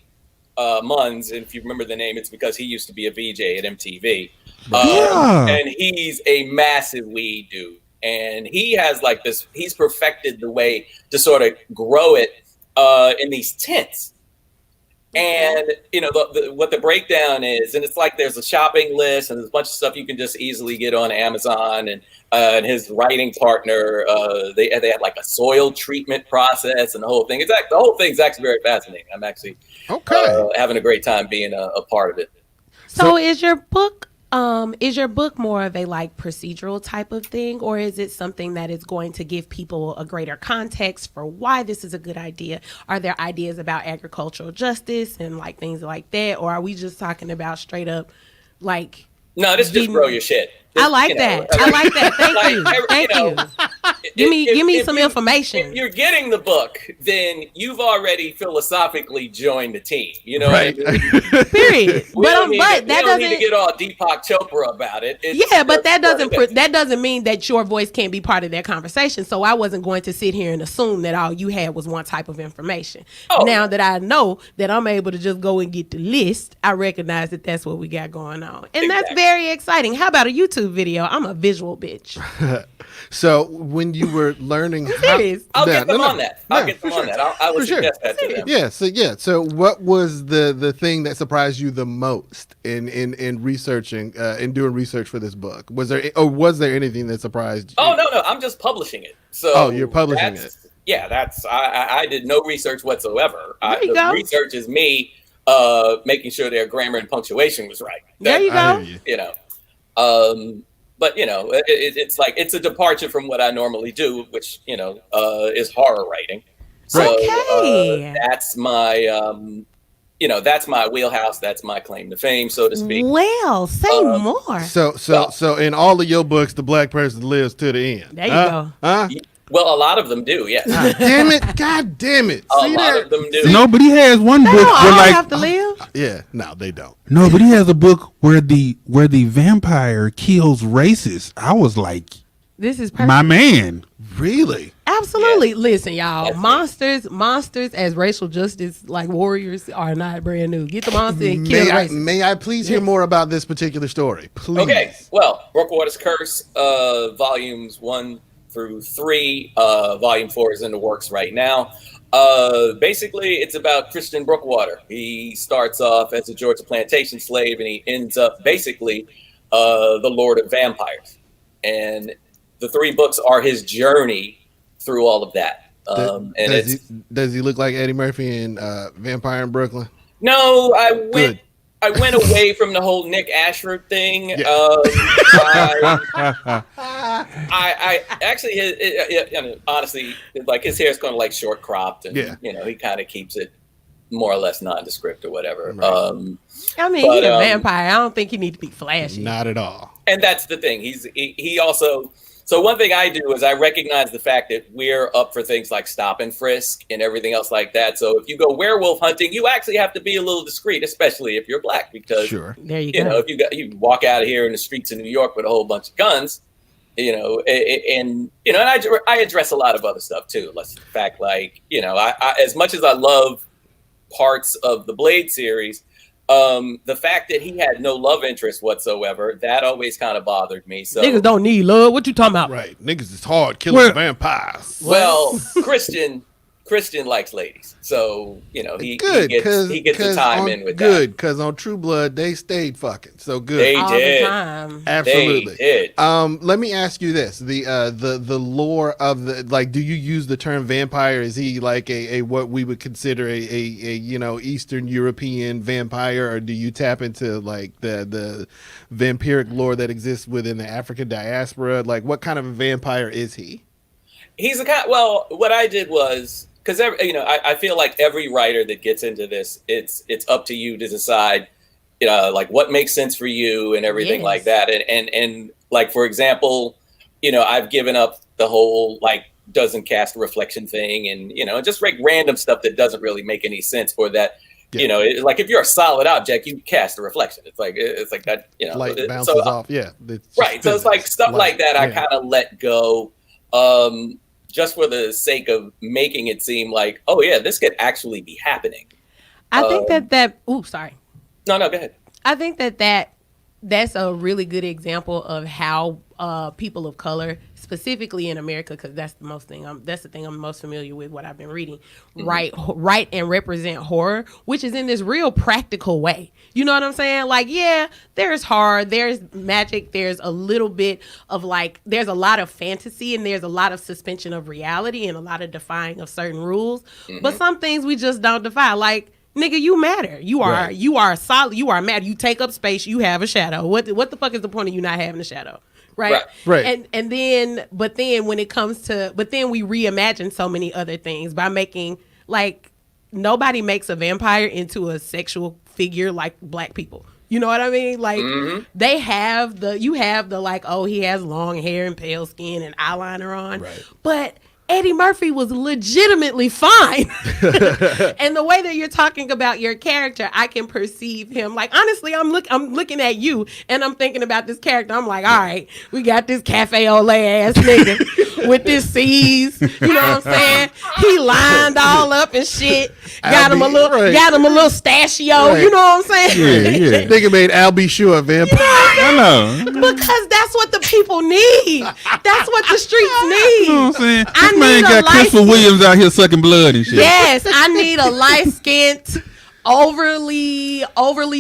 Munns, if you remember the name, it's because he used to be a VJ at MTV. And he's a massive weed dude. And he has like this, he's perfected the way to sort of grow it in these tents. And, what the breakdown is, and it's like there's a shopping list and there's a bunch of stuff you can just easily get on Amazon. And his writing partner, they had like a soil treatment process and the whole thing. The whole thing's actually very fascinating. I'm actually having a great time being a part of it. So is your book more of a like procedural type of thing, or is it something that is going to give people a greater context for why this is a good idea? Are there ideas about agricultural justice and like things like that, or are we just talking about straight up like? No, this just grow your shit. I like that. Thank you. Give me some information. If you're getting the book, then you've already philosophically joined the team. You know, right? Period. We don't need to get all Deepak Chopra about it. But that doesn't mean that your voice can't be part of that conversation. So I wasn't going to sit here and assume that all you had was one type of information. Now that I know that I'm able to just go and get the list, I recognize that that's what we got going on, and that's very exciting. How about a YouTube video? I'm a visual bitch. So when you were learning, I'll get them on that. I would suggest that to them. So what was the thing that surprised you the most in researching in doing research for this book? Was there anything that surprised you? Oh no, I'm just publishing it. So you're publishing it. Yeah, I did no research whatsoever. Go. Research is me making sure their grammar and punctuation was right. There you go. But it's like it's a departure from what I normally do, which is horror writing. So that's my that's my wheelhouse. That's my claim to fame, so to speak. Well, say more. So in all of your books, the black person lives to the end. There you go. Well, a lot of them do, yes. God damn it. A lot of them do. No, but he has one book where like have to live. Yeah, no, they don't. No, but he has a book where the vampire kills racists. I was like, this is perfect. My man. Really? Absolutely. Yeah. Listen, y'all. That's Monsters as racial justice like warriors are not brand new. Get the monster and kill the racist. May I please hear more about this particular story? Please. Okay. Well, Brookwater's Curse, volumes 1 through 3. Volume 4 is in the works right now. Basically, it's about Christian Brookwater. He starts off as a Georgia plantation slave, and he ends up basically the Lord of Vampires. And the 3 books are his journey through all of that. Does he look like Eddie Murphy in Vampire in Brooklyn? No, I went away from the whole Nick Ashford thing. Yeah. I actually, honestly, like his hair's kind of like short cropped, and he kind of keeps it more or less nondescript or whatever. Right. He's a vampire. I don't think he need to be flashy. Not at all. And that's the thing. He also. So one thing I do is I recognize the fact that we're up for things like stop and frisk and everything else like that. So if you go werewolf hunting, you actually have to be a little discreet, especially if you're black, because there you know, if you walk out of here in the streets of New York with a whole bunch of guns, and I address a lot of other stuff too. Like the fact, like, I as much as I love parts of the Blade series, the fact that he had no love interest whatsoever, that always kind of bothered me. So niggas don't need love. What you talking about? Right. Niggas is hard killing vampires. Well, Christian likes ladies. So, he gets the time in with that. Good, because on True Blood, they stayed fucking. So good. They All did. the time. Absolutely. They did. Let me ask you this. The lore of do you use the term vampire? Is he like a what we would consider a Eastern European vampire, or do you tap into like the vampiric lore that exists within the African diaspora? Like, what kind of a vampire is he? He's what I did was, because I feel like every writer that gets into this, it's up to you to decide, like what makes sense for you and everything like that. And like, for example, I've given up the whole like doesn't cast a reflection thing, and just like random stuff that doesn't really make any sense, or that like if you're a solid object, you cast a reflection. It's like that, light bounces off. Yeah, right. So it's like stuff like that. I kind of let go. Just for the sake of making it seem like, oh yeah, this could actually be happening. I think sorry. No, go ahead. I think that's a really good example of how people of color, specifically in America, because that's the thing I'm most familiar with, what I've been reading, write and represent horror, which is in this real practical way. You know what I'm saying? Like, yeah, there's horror, there's magic, there's a little bit of there's a lot of fantasy, and there's a lot of suspension of reality, and a lot of defying of certain rules. But some things we just don't defy. Like, nigga, you matter. You are solid. You are matter. You take up space. You have a shadow. What the fuck is the point of you not having a shadow? Right. And then when it comes to, then we reimagine so many other things by making, like, nobody makes a vampire into a sexual figure like black people. You know what I mean? Like, you have the like, oh, he has long hair and pale skin and eyeliner on. Right. But Eddie Murphy was legitimately fine. And the way that you're talking about your character, I can perceive him. Like, honestly, I'm looking at you and I'm thinking about this character. I'm like, all right, we got this cafe au lait ass nigga with this C's. You know what I'm saying? He lined all up and shit. Got him a little stachio. Right. You know what I'm saying? Yeah. Nigga made Albie Shue a vampire. I know. Because that's what the people need. That's what the streets need. You know what I'm saying? This man got Christopher Williams out here sucking blood and shit. Yes, I need a light-skinned, overly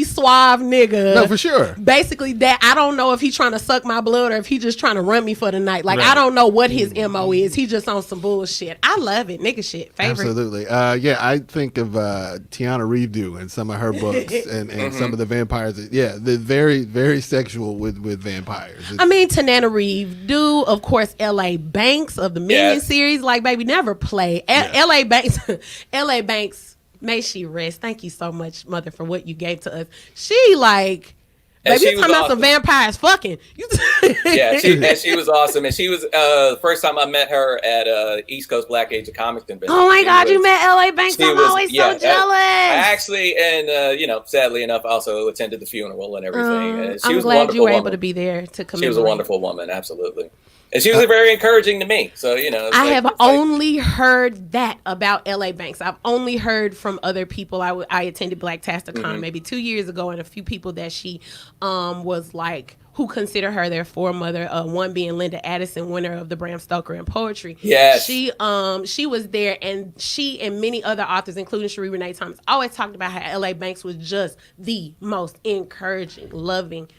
suave nigga. No, for sure. Basically, that I don't know if he's trying to suck my blood or if he's just trying to run me for the night. Like, I don't know what his MO is. He just on some bullshit. I love it. Nigga shit. Favorite. Absolutely. I think of Tiana Reeves and some of her books and some of the vampires. Yeah, they're very, very sexual with vampires. I mean, Tanana Reeves do, of course, L.A. Banks of the Minion series. Like, baby, never play. L.A. Banks, may she rest. Thank you so much, mother, for what you gave to us. She like, baby, you talking about some vampires fucking. She was awesome. And she was the first time I met her at East Coast Black Age of Comics Convention. Oh my God, you met L.A. Banks. I'm always so jealous. I actually, and sadly enough, also attended the funeral and everything. She I'm was glad you were able to be there to commemorate. She was a wonderful woman, absolutely. And she was very encouraging to me. So, I have only heard that about LA Banks. I've only heard from other people. I attended Black Tasticon maybe 2 years ago, and a few people that she was like, who consider her their foremother, one being Linda Addison, winner of the Bram Stoker in poetry. Yes. She was there, and she and many other authors, including Cherie Renee Thomas, always talked about how LA Banks was just the most encouraging, loving,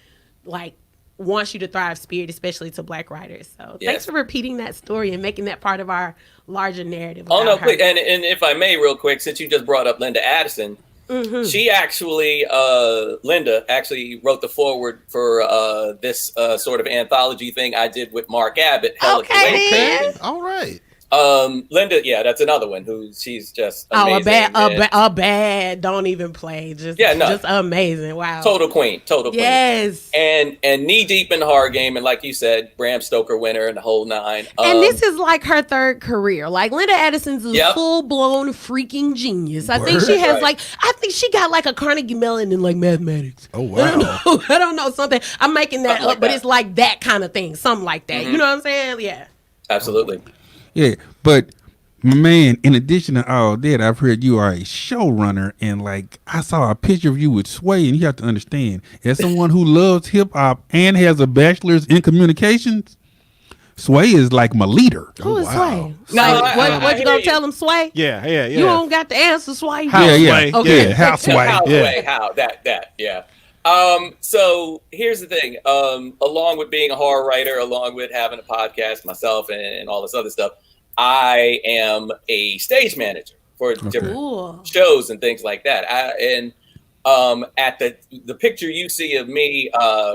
like, wants you to thrive spirit, especially to Black writers. So thanks for repeating that story and making that part of our larger narrative. Oh, no, quick. And if I may, real quick, since you just brought up Linda Addison, she actually, Linda actually wrote the foreword for this sort of anthology thing I did with Mark Abbott. Okay. All right. Linda, that's another one who she's just amazing. A bad, don't even play. Just amazing. Wow. Total queen. Yes. And knee deep in the horror game, and like you said, Bram Stoker winner and the whole nine. And this is like her third career. Like Linda Addison's a full blown freaking genius. I think she has I think she got like a Carnegie Mellon in like mathematics. Oh wow. I don't know something. I'm making that up, but it's like that kind of thing. Something like that. You know what I'm saying? Yeah. Absolutely. Yeah, but my man, in addition to all that, I've heard you are a showrunner, and like I saw a picture of you with Sway, and you have to understand, as someone who loves hip hop and has a bachelor's in communications, Sway is like my leader. Who is Sway? No, what you gonna tell him, Sway? Yeah. You don't got the answer, Sway. Yeah. Okay. Yeah, how Sway? How that. Yeah. So here's the thing. Along with being a horror writer, along with having a podcast myself and all this other stuff, I am a stage manager for different shows and things like that. At the picture you see of me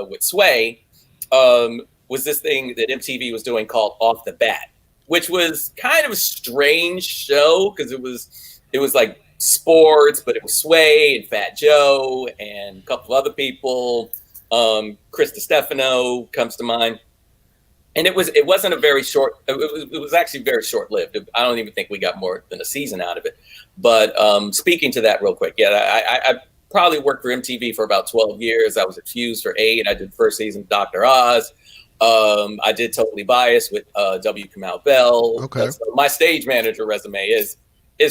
with Sway was this thing that MTV was doing called Off the Bat, which was kind of a strange show because it was like sports, but it was Sway and Fat Joe and a couple of other people. Chris DiStefano comes to mind. And it wasn't a very short, it was actually very short lived. I don't even think we got more than a season out of it. But speaking to that real quick, I probably worked for MTV for about 12 years. I was at Fuse for 8. I did the first season of Dr. Oz. I did Totally Biased with W. Kamau Bell. Okay. So my stage manager resume is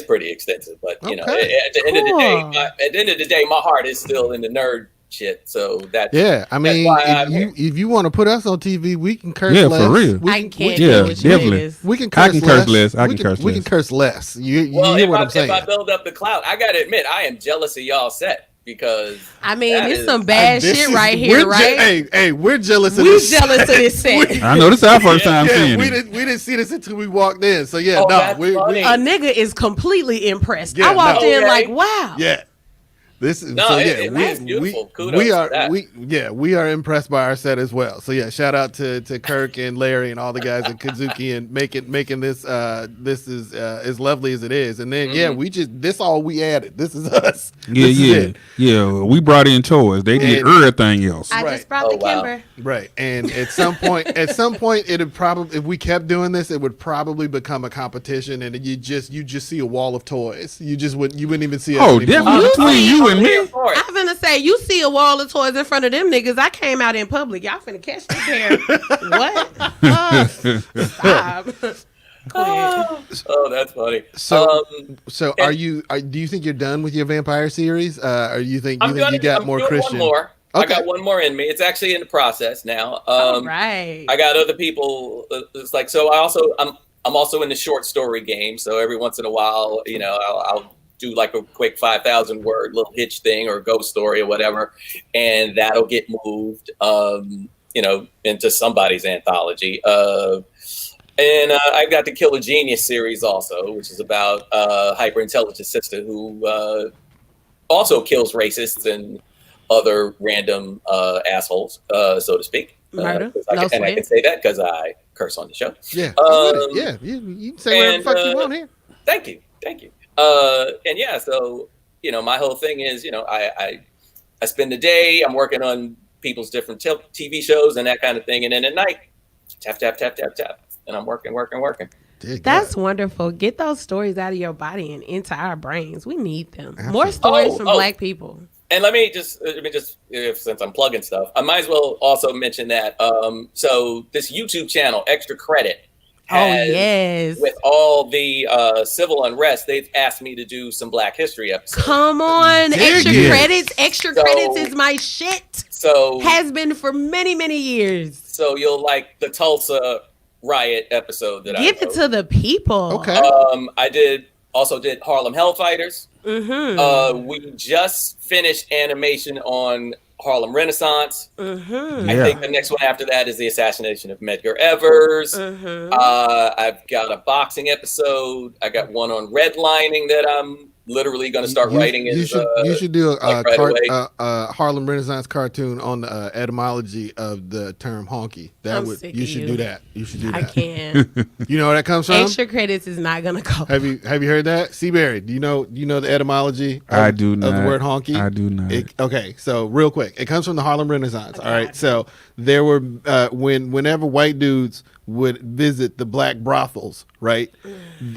pretty extensive, but at the end of the day, my heart is still in the nerd shit. So that's if you want to put us on TV, we can curse less. For real. I can't. Definitely. We can curse less. We can curse less. You hear what I'm saying? If I build up the clout, I gotta admit, I am jealous of y'all set because it's some bad shit right here, right? Hey, we're jealous of we this. jealous of this set. I know this is our first time seeing it. We didn't see this until we walked in. So we a nigga is completely impressed. I walked in like, wow. Yeah. This is that's beautiful. Kudos we are impressed by our set as well. So shout out to Kirk and Larry and all the guys at Kudzukian making this this is as lovely as it is. And then this all we added. This is us. Yeah. We brought in toys. They did everything else. I just brought the Kimber. Right. And at some point it'd probably, if we kept doing this, it would probably become a competition, and you just see a wall of toys. You wouldn't even see us anymore. Definitely between you and me. I'm finna say, you see a wall of toys in front of them niggas. I came out in public. Y'all finna catch this pair. What? Stop. Oh, that's funny. So do you think you're done with your vampire series? Or you think you got more Christian? One more. Okay. I got one more in me. It's actually in the process now. All right. I got other people. It's like, so I'm also in the short story game. So every once in a while, I'll do like a quick 5,000 word little hitch thing or ghost story or whatever, and that'll get moved, into somebody's anthology. And I've got the Killer Genius series also, which is about a hyper intelligent sister who also kills racists and other random assholes, so to speak. Murder. I can say that because I curse on the show. Yeah. You can say whatever the fuck you want here. Thank you. So my whole thing is, I spend the day, I'm working on people's different TV shows and that kind of thing, and then at night, tap, and I'm working. That's wonderful. Get those stories out of your body and into our brains. We need them. Absolutely. More stories from Black people. And let me just since I'm plugging stuff, I might as well also mention that. So this YouTube channel, Extra Credit, yes, with all the civil unrest, they've asked me to do some Black History episodes. Come on, Extra Credits. Extra Credits is my shit. So has been for many, many years. So you'll like the Tulsa riot episode that Give it to the people. Okay. I also did Harlem Hellfighters. Mm-hmm. We just finished animation on Harlem Renaissance. Mm-hmm. I think the next one after that is the assassination of Medgar Evers. Mm-hmm. I've got a boxing episode. I got one on redlining that I'm literally going to start writing. You should do a Harlem Renaissance cartoon on the etymology of the term honky. You should do that. You should do that. I can. You know where that comes from? Extra Credits is not gonna go. Have you heard that? Seaberry, do you know the etymology I do not. of the word honky? I do not. Okay, so real quick. It comes from the Harlem Renaissance. All right. So there were whenever white dudes would visit the black brothels, right?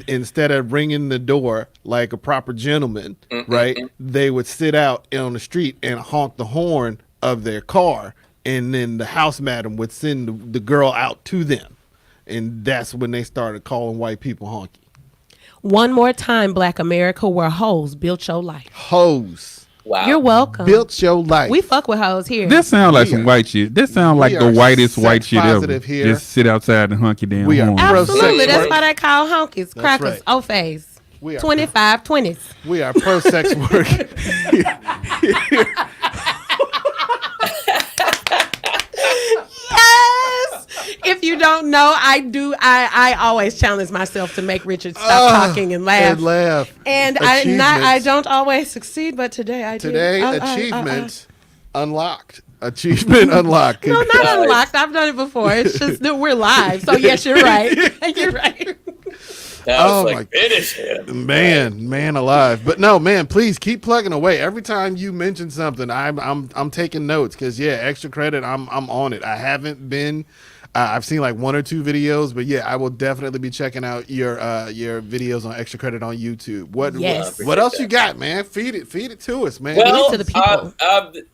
Instead of ringing the door like a proper gentleman, right? They would sit out on the street and honk the horn of their car, and then the house madam would send the girl out to them. And that's when they started calling white people honky. One more time, Black America, where hoes built your life. Hoes. Wow. You're welcome. Built your life. We fuck with hoes here. This sounds like some white shit. This sounds like the whitest white shit ever. Here. Just sit outside and honky damn. We are absolutely. That's why they call honkies, crackers, right. O-face. 25 20s. We are pro sex work. Yes. If you don't know, I always challenge myself to make Richard stop talking and laugh. And I don't always succeed, but today I do. Today, achievement unlocked. Achievement unlocked. No, not unlocked. I've done it before. It's just that we're live. So yes, you're right. You're right. My finish him. Man alive. But no, man, please keep plugging away. Every time you mention something, I'm taking notes because Extra Credit, I'm on it. I haven't been I've seen like one or two videos, but I will definitely be checking out your videos on Extra Credit on YouTube. What else you got, man? Feed it to us, man. Well, to the people.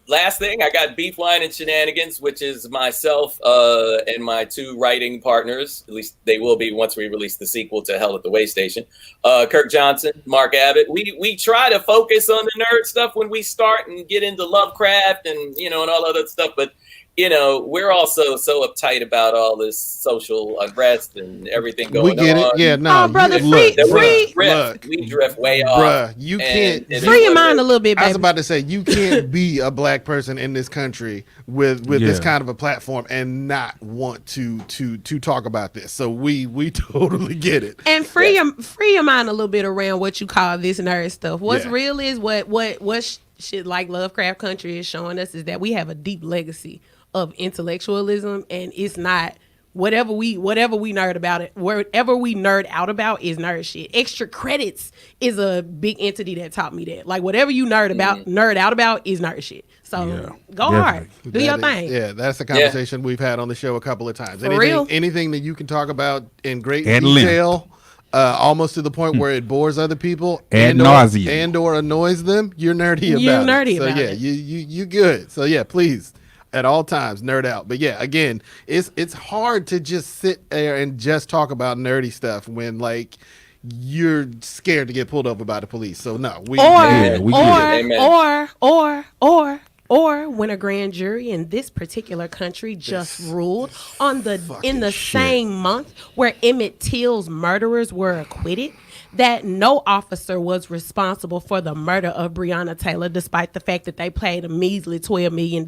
Last thing, I got Beef Wine and Shenanigans, which is myself and my two writing partners. At least they will be once we release the sequel to Hell at the Way Station. Kirk Johnson, Mark Abbott. We try to focus on the nerd stuff when we start and get into Lovecraft and and all other stuff, but we're also so uptight about all this social unrest and everything going on. We get it. Yeah, no. Brother, we drift way off. Bruh, you can't. Free your mind a little bit, baby. I was about to say, you can't be a black person in this country with this kind of a platform and not want to talk about this. So we totally get it. And free your mind a little bit around what you call this nerd stuff. What's real is what shit like Lovecraft Country is showing us is that we have a deep legacy of intellectualism, and it's not whatever we nerd about it. Whatever we nerd out about is nerd shit. Extra Credits is a big entity that taught me that. Like whatever you nerd out about is nerd shit. So go hard, do your thing. Yeah, that's the conversation we've had on the show a couple of times. Anything that you can talk about in great detail. Almost to the point where it bores other people and or annoys them, you're nerdy about it. So you good. So please, at all times, nerd out. But again, it's hard to just sit there and just talk about nerdy stuff when like you're scared to get pulled over by the police. So no, or when a grand jury in this particular country just ruled in the same month where Emmett Till's murderers were acquitted, that no officer was responsible for the murder of Breonna Taylor, despite the fact that they paid a measly $12 million.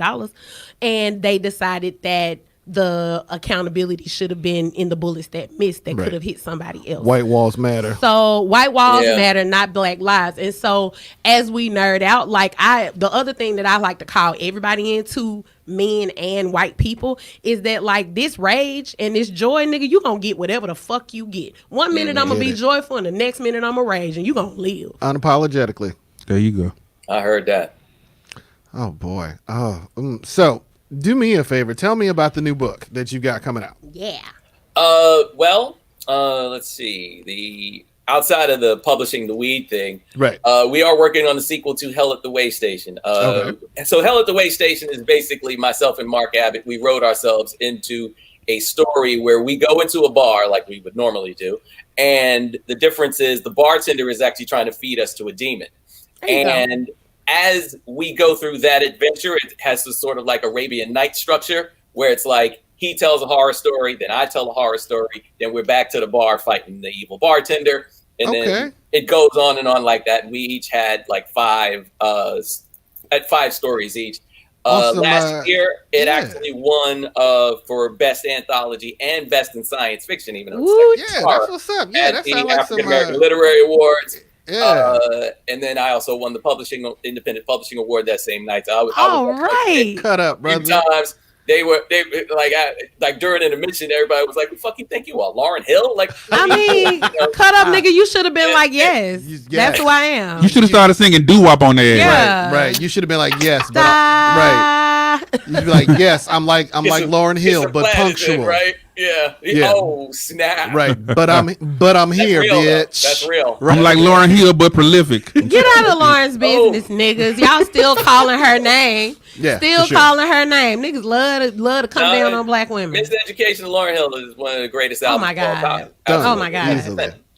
And they decided that the accountability should have been in the bullets that missed that could have hit somebody else. White walls matter. So white walls matter, not black lives. And so as we nerd out, the other thing that I like to call everybody into, men and white people, is that like this rage and this joy, nigga, you gonna get whatever the fuck you get. One minute I'm gonna be joyful and the next minute I'm gonna rage, and you gonna live. Unapologetically. There you go. I heard that. Oh boy. So do me a favor. Tell me about the new book that you got coming out. Yeah. Let's see. outside of the publishing the weed thing, right? We are working on the sequel to Hell at the Way Station. So Hell at the Way Station is basically myself and Mark Abbott. We wrote ourselves into a story where we go into a bar like we would normally do, and the difference is the bartender is actually trying to feed us to a demon. And as we go through that adventure, it has this sort of like Arabian Nights structure where it's like he tells a horror story, then I tell a horror story, then we're back to the bar fighting the evil bartender. And then it goes on and on like that. And we each had like five stories each. Awesome. Last year, it actually won for Best Anthology and Best in Science Fiction, even though it's that's what's up. Yeah, at the African American Literary Awards. And then I also won the Independent Publishing Award that same night. So I was cut up, brother. Times. They were like during an intermission, everybody was like, "We fucking think you are Lauryn Hill." Like, I mean, cut up, nigga. You should have been like, yes. That's who I am. You should have started singing doo-wop on there. Yeah. Right. You should have been like, yes, but right. You'd be like, yes, I'm like Lauryn Hill, but punctual. Right? Yeah. Oh snap. Right. But I'm here, real, bitch. That's real. Right. I'm like Lauryn Hill, but prolific. Get out of Lauren's business, niggas. Y'all still calling her name. Yeah. Still calling her name. Niggas love to come down on black women. Miseducation of Lauryn Hill is one of the greatest albums. Oh my god. Oh my god.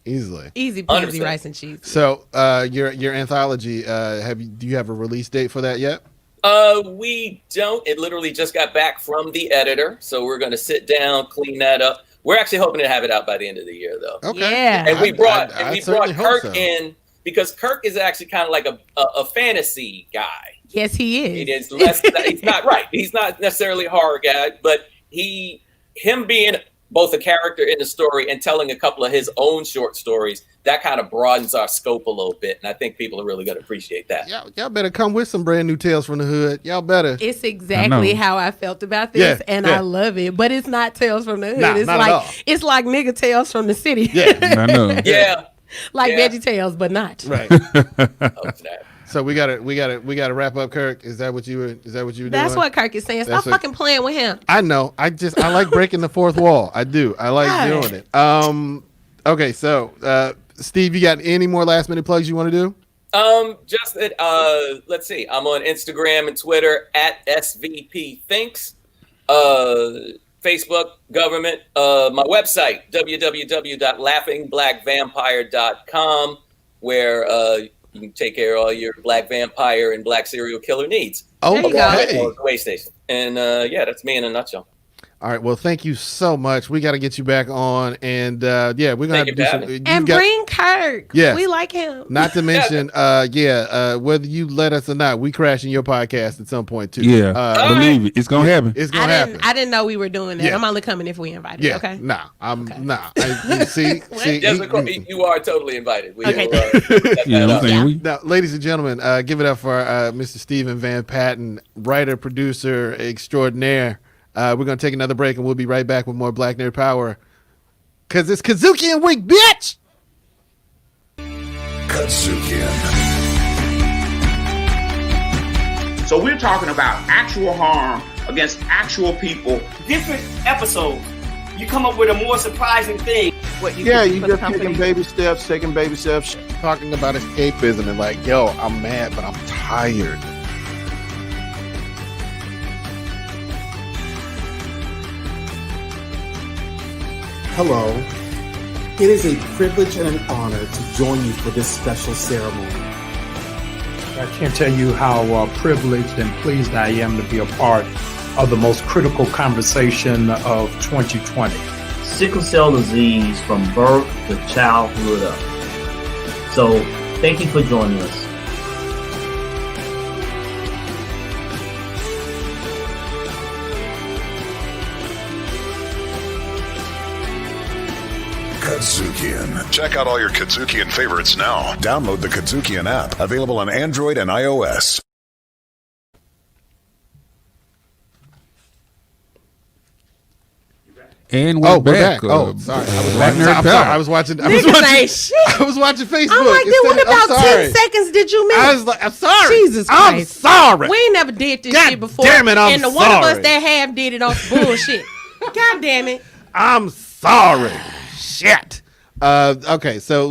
Easily. Easy peasy rice and cheese. So your anthology, do you have a release date for that yet? We don't. It literally just got back from the editor, so we're going to sit down, clean that up. We're actually hoping to have it out by the end of the year, though. Okay. Yeah. And we brought Kirk in because Kirk is actually kind of like a fantasy guy. Yes, he is. It is less. He's not right. He's not necessarily a horror guy, but him being both a character in the story and telling a couple of his own short stories, that kind of broadens our scope a little bit, and I think people are really going to appreciate that. Y'all better come with some brand new Tales from the Hood. Y'all better. It's exactly how I felt about this, I love it. But it's not Tales from the Hood. Nah, it's like nigga Tales from the City. Yeah, I know. Yeah, like Veggie Tales, but not. Right. So we gotta wrap up, Kirk. Is that what you were doing? That's what Kirk is saying. Stop fucking playing with him. I know. I like breaking the fourth wall. I do. I like doing it. Okay, so Steve, you got any more last minute plugs you want to do? Just that. Let's see. I'm on Instagram and Twitter at SVPThinks. Facebook, government. My website, www.laughingblackvampire.com, where you can take care of all your black vampire and black serial killer needs. Oh, okay. The way station. And that's me in a nutshell. All right. Well, thank you so much. We got to get you back on, and we're gonna have to do some. And bring Kirk. Yes. We like him. Not to mention, whether you let us or not, we crashing your podcast at some point too. Yeah, believe it, it's gonna happen. It's gonna happen. I didn't know we were doing that. Yeah. I'm only coming if we invited. Yeah. Okay. Nah. See. You are totally invited. Now, ladies and gentlemen, give it up for Mr. Stephen Van Patten, writer, producer extraordinaire. We're going to take another break, and we'll be right back with more Black Nerd Power. Because it's Kudzukian Week, bitch! Kudzukian. So we're talking about actual harm against actual people. Different episodes, you come up with a more surprising thing. You just taking baby steps. Talking about escapism and like, yo, I'm mad, but I'm tired. Hello. It is a privilege and an honor to join you for this special ceremony. I can't tell you how privileged and pleased I am to be a part of the most critical conversation of 2020. Sickle cell disease from birth to childhood up. So thank you for joining us. Kudzukian. Check out all your Kudzukian favorites now. Download the Kudzukian app, available on Android and iOS. And we're back. Oh, sorry. I was watching Facebook. I'm like, then what about 10 seconds did you miss? I'm sorry. Jesus Christ. I'm sorry. We ain't never did this shit before. Damn it, I'm and the sorry. one of us that have did it on bullshit. God damn it. I'm sorry. Shit. Okay, so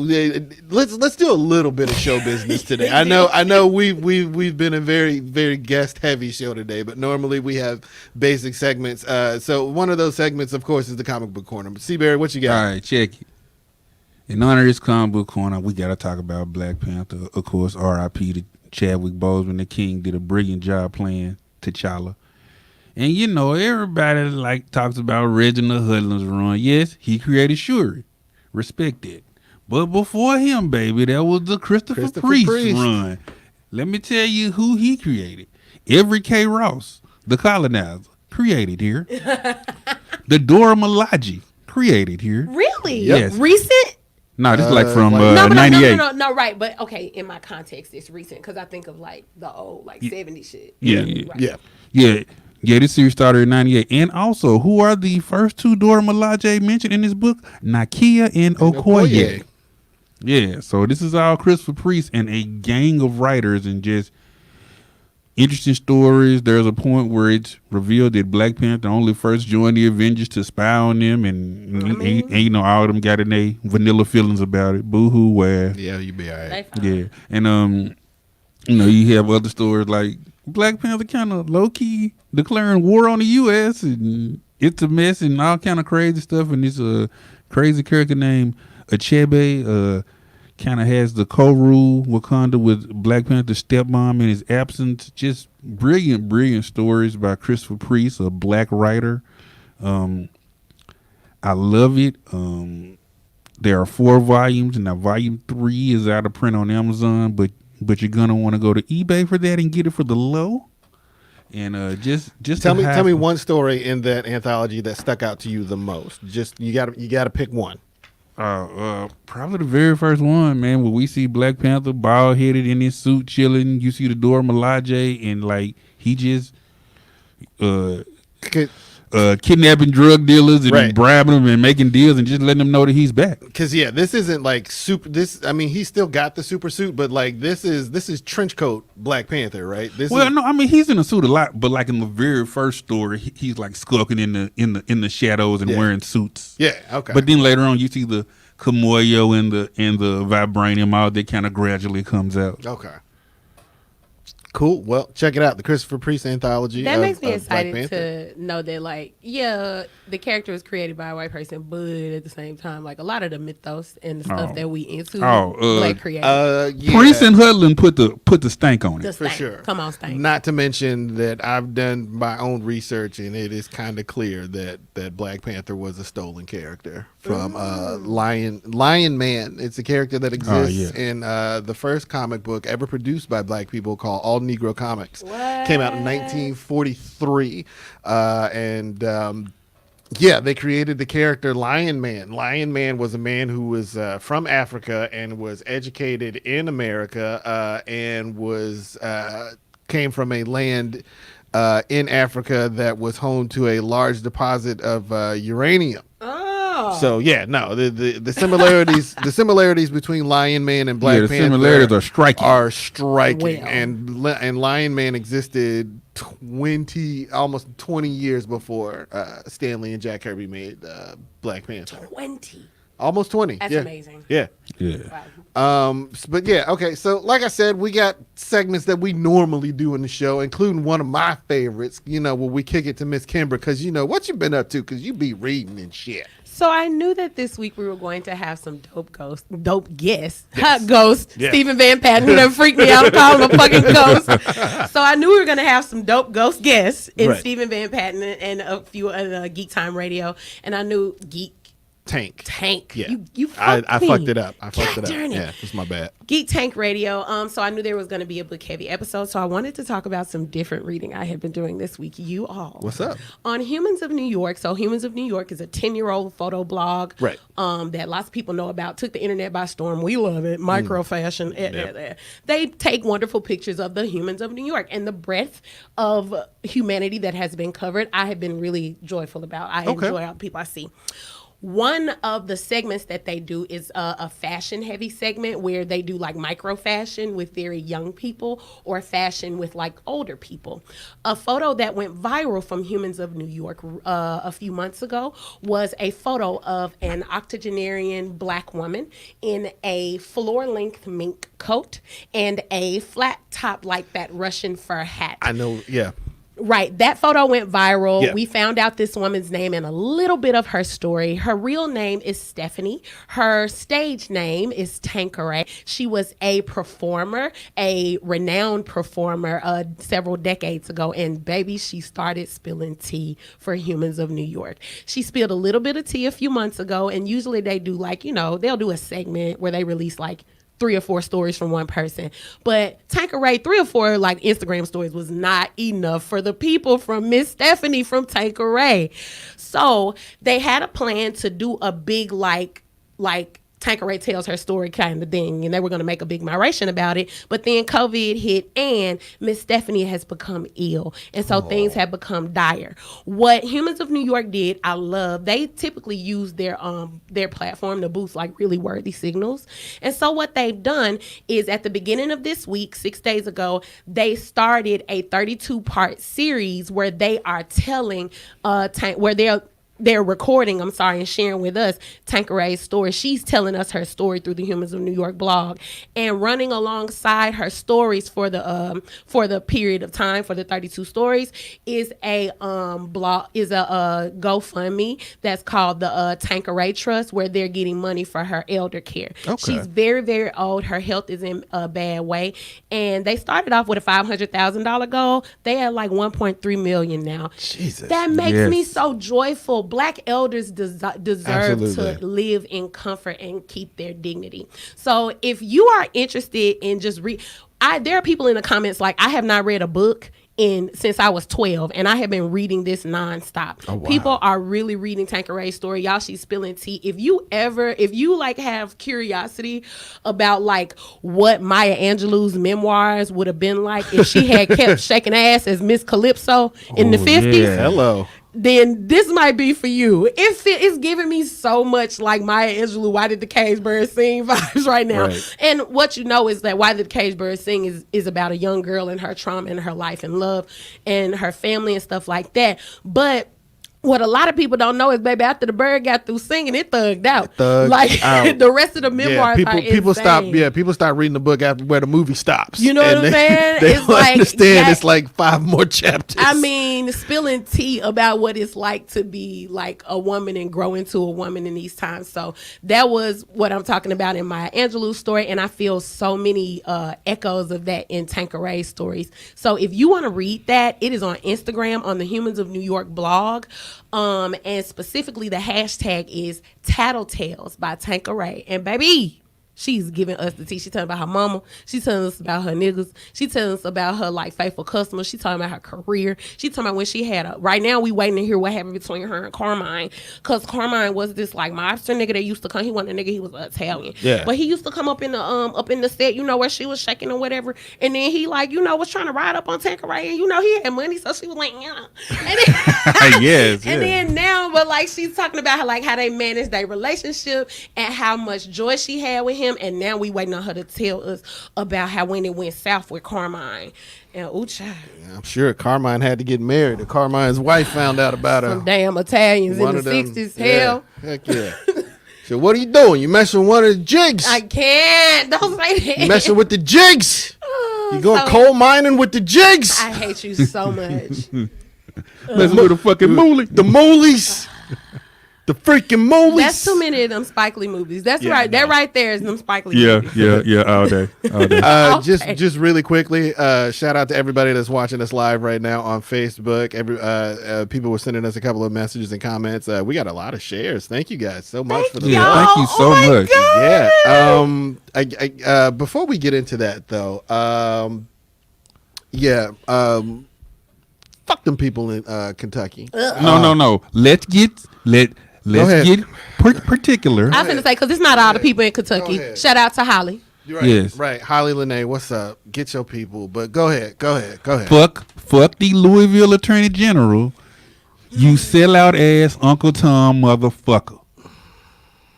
let's do a little bit of show business today. I know we've been a very very guest heavy show today, but normally we have basic segments. So one of those segments, of course, is the comic book corner. But Seaberry, what you got? All right, check it. In honor of this comic book corner, we gotta talk about Black Panther. Of course, R.I.P. to Chadwick Boseman. The King did a brilliant job playing T'Challa. And you know, everybody talks about Reginald Hudlin's run. Yes, he created Shuri. Respect it. But before him, baby, that was the Christopher Priest run. Let me tell you who he created. Every K. Ross, the colonizer, created here. The Dora Milaje, created here. Really? Yes. Recent? No, this is from no, 98. No, right. But okay, in my context, it's recent because I think of the old 70s shit. Yeah, this series started in 98. And also, who are the first two Dora Milaje mentioned in this book? Nakia and Okoye. Yeah, so this is all Christopher Priest and a gang of writers and just interesting stories. There's a point where it's revealed that Black Panther only first joined the Avengers to spy on them, and you know, all of them got in their vanilla feelings about it. Boo-hoo, where. Yeah, you be all right. Yeah, and you know, you have other stories like Black Panther kind of low-key declaring war on the U.S. and it's a mess and all kind of crazy stuff. And this crazy character named Achebe kind of has the co-rule Wakanda with Black Panther's stepmom in his absence. Just brilliant stories by Christopher Priest, a Black writer. I love it. There are 4 volumes. Now, volume 3 is out of print on Amazon, but you're gonna want to go to eBay for that and get it for the low. And just tell me one story in that anthology that stuck out to you the most. Just you gotta pick one. Probably the very first one, man, where we see Black Panther bald headed in his suit chilling. You see the Dora Milaje and he just kidnapping drug dealers and bribing them and making deals and just letting them know that he's back. Because this isn't super. This, I mean, he still got the super suit, but this is trench coat Black Panther, right? No, I mean, he's in a suit a lot, but in the very first story, he's skulking in the shadows and wearing suits. Yeah, okay. But then later on, you see the Kimoyo and the vibranium, all that kind of gradually comes out. Okay. Cool. Well, check it out. The Christopher Priest anthology. That makes me excited to know that, the character was created by a white person, but at the same time, a lot of the mythos and the stuff that we into, Black created. Priest and Hudlin put the stank on it. For sure. Come on, stank. Not to mention that I've done my own research, and it is kind of clear that Black Panther was a stolen character from Lion Man. It's a character that exists in the first comic book ever produced by Black people called All Negro Comics. Came out in 1943, they created the character Lion Man. Lion Man was a man who was from Africa and was educated in America and was came from a land in Africa that was home to a large deposit of uranium. So the similarities between Lion Man and Black Panther similarities are striking. And Lion Man existed almost 20 years before Stan Lee and Jack Kirby made Black Panther. 20. Almost 20. That's amazing. Yeah. Wow. But okay. So like I said, we got segments that we normally do in the show, including one of my favorites, where we kick it to Miss Kimber, because what you been up to, because you be reading and shit. So I knew that this week we were going to have some dope guests. Yes. Ghost. Yes. Stephen Van Patten, who done freaked me out and called him a fucking ghost. So I knew we were going to have some dope ghost guests in Stephen Van Patten and a few other Geek Time Radio. And I knew Geek Tank. Yeah. You I fucked it up. Darn it. Yeah, it's my bad. Geek Tank Radio. So I knew there was going to be a book heavy episode. So I wanted to talk about some different reading I had been doing this week. You all. What's up? On Humans of New York. So Humans of New York is a 10-year-old photo blog. Right. That lots of people know about. Took the internet by storm. We love it. Micro fashion. They take wonderful pictures of the humans of New York and the breadth of humanity that has been covered. I have been really joyful about. I enjoy all the people I see. One of the segments that they do is a fashion heavy segment where they do like micro fashion with very young people or fashion with like older people. A photo that went viral from Humans of New York a few months ago was a photo of an octogenarian black woman in a floor-length mink coat and a flat top like that Russian fur hat. I know, yeah. Right. That photo went viral. Yeah. We found out this woman's name and a little bit of her story. Her real name is Stephanie. Her stage name is Tanqueray. She was a performer, a renowned performer several decades ago. And baby, she started spilling tea for Humans of New York. She spilled a little bit of tea a few months ago. And usually they do like, they'll do a segment where they release like 3 or 4 stories from one person. But Tanqueray, 3 or 4 like Instagram stories was not enough for the people from Miss Stephanie from Tanqueray. So they had a plan to do a big like Tanqueray tells her story kind of thing, and they were going to make a big narration about it. But then COVID hit, and Miss Stephanie has become ill, and so things have become dire. What Humans of New York did, I love. They typically use their platform to boost like really worthy signals, and so what they've done is at the beginning of this week, 6 days ago, they started a 32-part series where they are telling they're recording, and sharing with us Tanqueray's story. She's telling us her story through the Humans of New York blog, and running alongside her stories for the period of time for the 32 stories is a GoFundMe that's called the Tanqueray Trust, where they're getting money for her elder care. Okay. She's very, very old. Her health is in a bad way, and they started off with a $500,000 goal. They have like 1.3 million now. Jesus, that makes me so joyful. Black elders deserve Absolutely. to live in comfort and keep their dignity. So if you are interested in just there are people in the comments like, I have not read a book since I was 12, and I have been reading this nonstop. Oh, wow. People are really reading Tanqueray's story. Y'all, she's spilling tea. If you like have curiosity about like what Maya Angelou's memoirs would have been like if she had kept shaking ass as Miss Calypso in the 50s. Yeah. Hello. Then this might be for you. It's giving me so much like Maya Angelou, Why Did the Cage Bird Sing vibes right now. Right. And what you know is that Why Did the Cage Bird Sing is about a young girl and her trauma and her life and love and her family and stuff like that. But what a lot of people don't know is, baby, after the bird got through singing, it thugged out. The rest of the memoirs people stop reading the book after where the movie stops. You know what I'm saying? They don't understand it's like 5 more chapters. I mean, spilling tea about what it's like to be like a woman and grow into a woman in these times. So that was what I'm talking about in Maya Angelou's story, and I feel so many echoes of that in Tanqueray's stories. So if you want to read that, it is on Instagram on the Humans of New York blog. And specifically the hashtag is Tattletales by Tanqueray. And baby, she's giving us the tea. She's telling about her mama. She's telling us about her niggas. She's telling us about her like faithful customers. She's talking about her career. She's talking about when she had right now we waiting to hear what happened between her and Carmine. Because Carmine was this like mobster nigga that used to come. He wasn't a nigga, he was Italian. Yeah. But he used to come up in the set, where she was shaking or whatever. And then he like, was trying to ride up on Tanqueray. And he had money, so she was like, yeah. And then, yes. And then now, but like she's talking about how they managed their relationship and how much joy she had with him. And now we waiting on her to tell us about how when it went south with Carmine. And I'm sure Carmine had to get married. Carmine's wife found out about some damn Italians in the 60s. Hell. Heck yeah. So what are you doing? You messing with one of the jigs? I can't. Don't say that. You messing with the jigs? You going coal mining with the jigs? I hate you so much. Messing with the fucking moolie. The moolies. The freaking movies. That's too many of them Spike Lee movies. That's right. That right there is them Spike Lee movies. Yeah, all day. Okay. Just really quickly, shout out to everybody that's watching us live right now on Facebook. People were sending us a couple of messages and comments. We got a lot of shares. Thank you guys so much for the love. Thank you so much. God. Yeah. Before we get into that though, fuck them people in Kentucky. No. Let's get particular. I was going to say, because it's not all the people in Kentucky. Shout out to Holly. Right, yes. Right. Holly Lene, what's up? Get your people. But go ahead. Fuck the Louisville Attorney General. You sellout ass Uncle Tom motherfucker.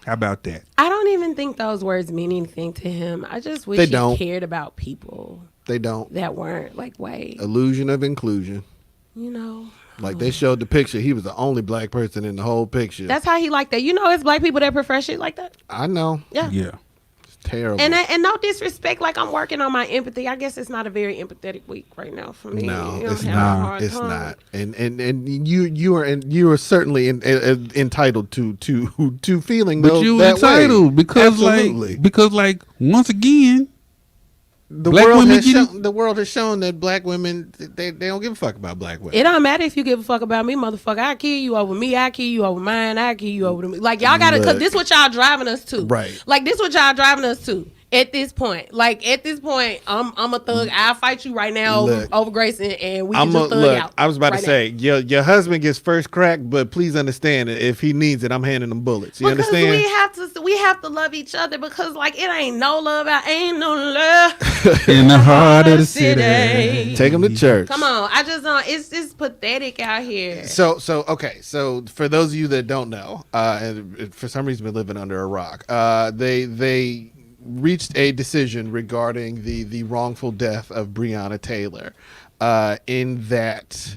How about that? I don't even think those words mean anything to him. I just wish he cared about people. They don't. That weren't like white. Illusion of inclusion. You know. Like they showed the picture. He was the only black person in the whole picture. That's how he liked that. You know, it's black people that prefer shit like that. I know. Yeah. Yeah. Terrible. And no disrespect, like I'm working on my empathy. I guess it's not a very empathetic week right now for me. No, You know, it's I'm having a not. hard It's time. not. And you are certainly entitled to feeling. But you that entitled way. because Absolutely. like once again, the black world women has shown that black women they don't give a fuck about black women. It don't matter if you give a fuck about me, motherfucker. I kill you over me. I kill you over mine. I kill you over me. Like y'all gotta, cause this what y'all driving us to. Right. Like this what y'all driving us to. At this point, I'm a thug. I'll fight you right now over Grayson, and we can just thug out. I was about right to say, your husband gets first crack, but please understand that if he needs it, I'm handing him bullets. You because understand? we have to love each other because like it ain't no love. I ain't no love in the heart of the city. Take him to church. Come on, I just don't. It's just pathetic out here. So okay. So for those of you that don't know, and for some reason been living under a rock, they reached a decision regarding the wrongful death of Breonna Taylor, in that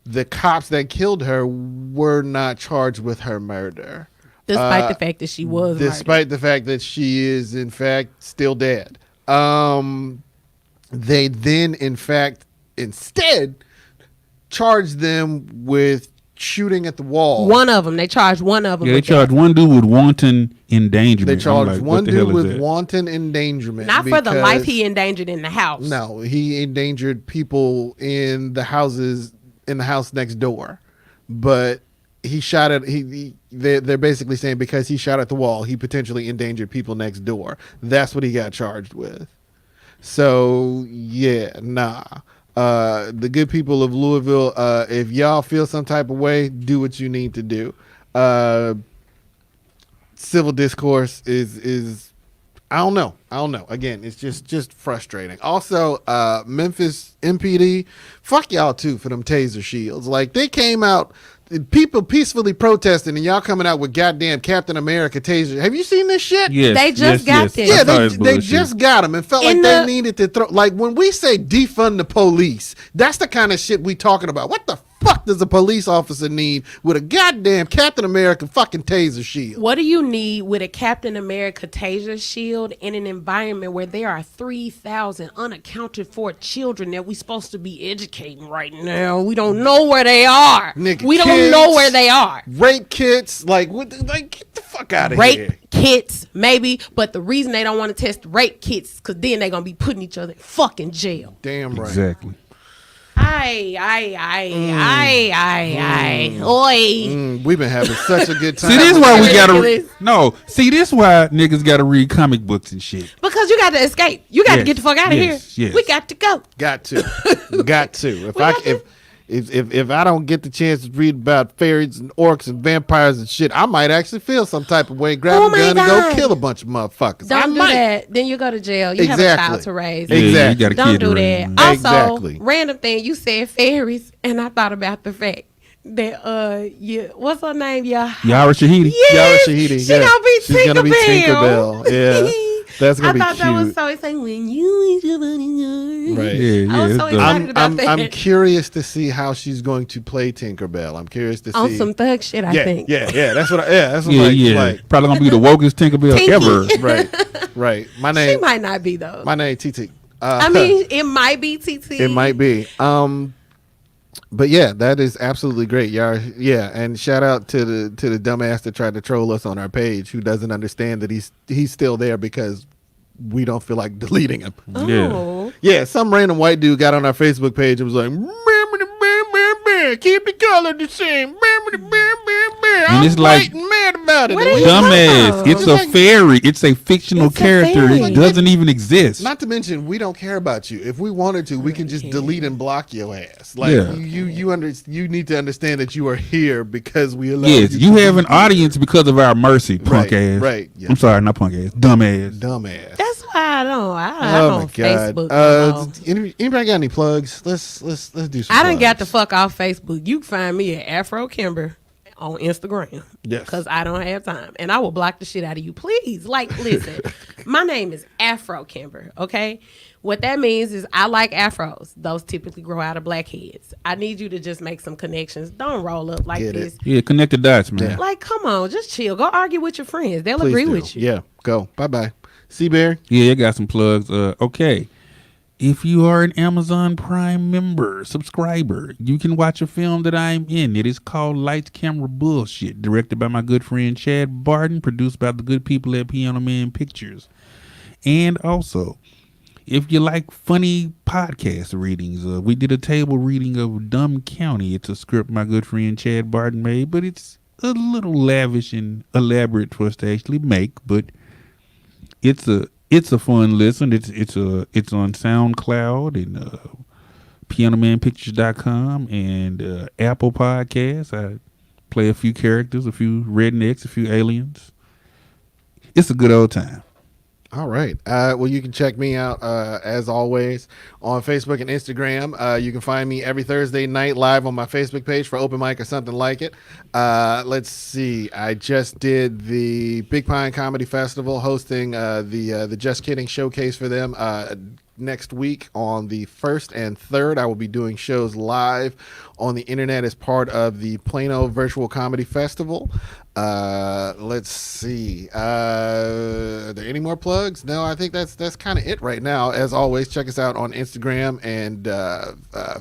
the cops that killed her were not charged with her murder. Despite the fact that she was murdered. The fact that she is in fact still dead. They then in fact instead charged them with shooting at the wall. One of them. They charged one of them. Yeah, they charged one dude with wanton endangerment. They charged like, one dude with wanton endangerment. Not for the life he endangered in the house. No, he endangered people in the house next door. But he shot at they're basically saying because he shot at the wall, he potentially endangered people next door. That's what he got charged with. So yeah, nah. The good people of Louisville, if y'all feel some type of way, do what you need to do. Civil discourse is I don't know. Again, it's just frustrating. Also, Memphis MPD, fuck y'all too for them taser shields. Like they came out, people peacefully protesting, and y'all coming out with goddamn Captain America taser. Have you seen this shit? Yes, they just got them. Yeah, they just got them and felt like they needed to throw. Like when we say defund the police, that's the kind of shit we talking about. What the fuck does a police officer need with a goddamn Captain America fucking taser shield? What do you need with a Captain America taser shield in an environment where there are 3,000 unaccounted for children that we supposed to be educating right now? We don't know where they are. We don't know where they are. Rape kits, like get the fuck out of here. Rape kits, maybe, but the reason they don't want to test rape kits is because then they're gonna be putting each other in fucking jail. Damn right. Exactly. Oi. We've been having such a good time. See, this is why we gotta See, this why niggas gotta read comic books and shit. Because you got to escape. You got to get the fuck out of here. Yes. We got to go. Got to. If I don't get the chance to read about fairies and orcs and vampires and shit, I might actually feel some type of way, grab a gun and go kill a bunch of motherfuckers. Don't do that. Then you go to jail. You have a child to raise. Exactly. Don't do that. Also, Exactly. random thing, you said fairies, and I thought about the fact that what's her name? Yara Shahidi. Yes, Yara Shahidi. She's gonna be Tinkerbell. Yeah. That's gonna be cute. I thought that was so exciting when you right. Yeah, I was so excited about that. I'm curious to see how she's going to play Tinkerbell. I'm curious to see on some thug shit. I think. Yeah. That's what. That's what. Like, probably gonna be the wokest Tinkerbell ever. Right. My name. She might not be though. My name TT. I mean, it might be TT. It might be. But yeah, that is absolutely great, Yara. Yeah, and shout out to the dumbass that tried to troll us on our page, who doesn't understand that he's still there because we don't feel like deleting him. Oh. Yeah. Some random white dude got on our Facebook page and was like, keep the color the same. And it's like, mad about it. dumbass. It's a fairy. It's a fictional character. It doesn't even exist. Not to mention, we don't care about you. If we wanted to, we can just delete and block your ass. Like you need to understand that you are here because we allow you. You have an audience because of our mercy, punk ass. Right. Yeah. I'm sorry, not punk ass. Dumbass. That's why I don't. Oh my god. Facebook. Anybody got any plugs? Let's do some. I done plugs. got the fuck off Facebook. You can find me at Afro Kimber on Instagram. Yes. Because I don't have time. And I will block the shit out of you. Please. Like, listen, my name is Afro Kimber, okay? What that means is I like afros. Those typically grow out of black heads. I need you to just make some connections. Don't roll up like this. Yeah, connect the dots, man. Like, come on, just chill. Go argue with your friends. They'll Please agree do. with you. Yeah, go. Bye-bye. Seabear? Yeah, I got some plugs. Okay. If you are an Amazon Prime member, subscriber, you can watch a film that I'm in. It is called Lights, Camera, Bullshit, directed by my good friend Chad Barton, produced by the good people at Piano Man Pictures. And also, if you like funny podcast readings, we did a table reading of Dumb County. It's a script my good friend Chad Barton made, but it's a little lavish and elaborate for us to actually make, but it's a fun listen. It's on SoundCloud and PianoManPictures.com and Apple Podcasts. I play a few characters, a few rednecks, a few aliens. It's a good old time. All right. Well, you can check me out, as always, on Facebook and Instagram. You can find me every Thursday night live on my Facebook page for open mic or something like it. Let's see. I just did the Big Pine Comedy Festival, hosting the Just Kidding showcase for them. Next week on the 1st and 3rd, I will be doing shows live on the internet as part of the Plano Virtual Comedy Festival. Let's see. Are there any more plugs? No, I think that's kind of it right now. As always, check us out on Instagram and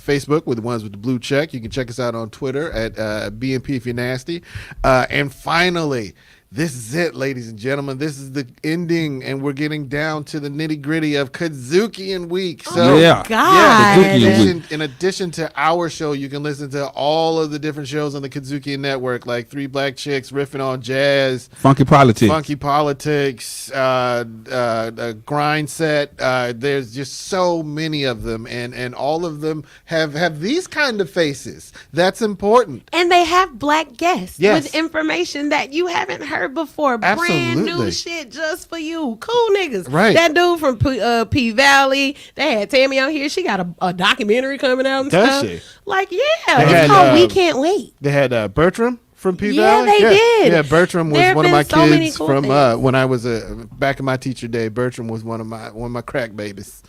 Facebook with the ones with the blue check. You can check us out on Twitter at BNP if you're nasty. And finally, this is it, ladies and gentlemen. This is the ending, and we're getting down to the nitty-gritty of Kudzukian Week. So, in addition to our show, you can listen to all of the different shows on the Kudzukian Network, like Three Black Chicks riffing on jazz, Funky Politics, Grind Set. There's just so many of them, and all of them have these kind of faces. That's important. And they have black guests Yes. with information that you haven't heard before. Brand Absolutely. new shit just for you. Cool niggas. Right. That dude from P Valley, they had Tammy on here. She got a documentary coming out and Does stuff. she? Like, yeah. They It's had, called We Can't Wait. They had Bertram from P Yeah, Valley. they did. Yeah, Bertram was There have one of been my so many kids cool from things. when I was back in my teacher day. Bertram was one of my crack babies,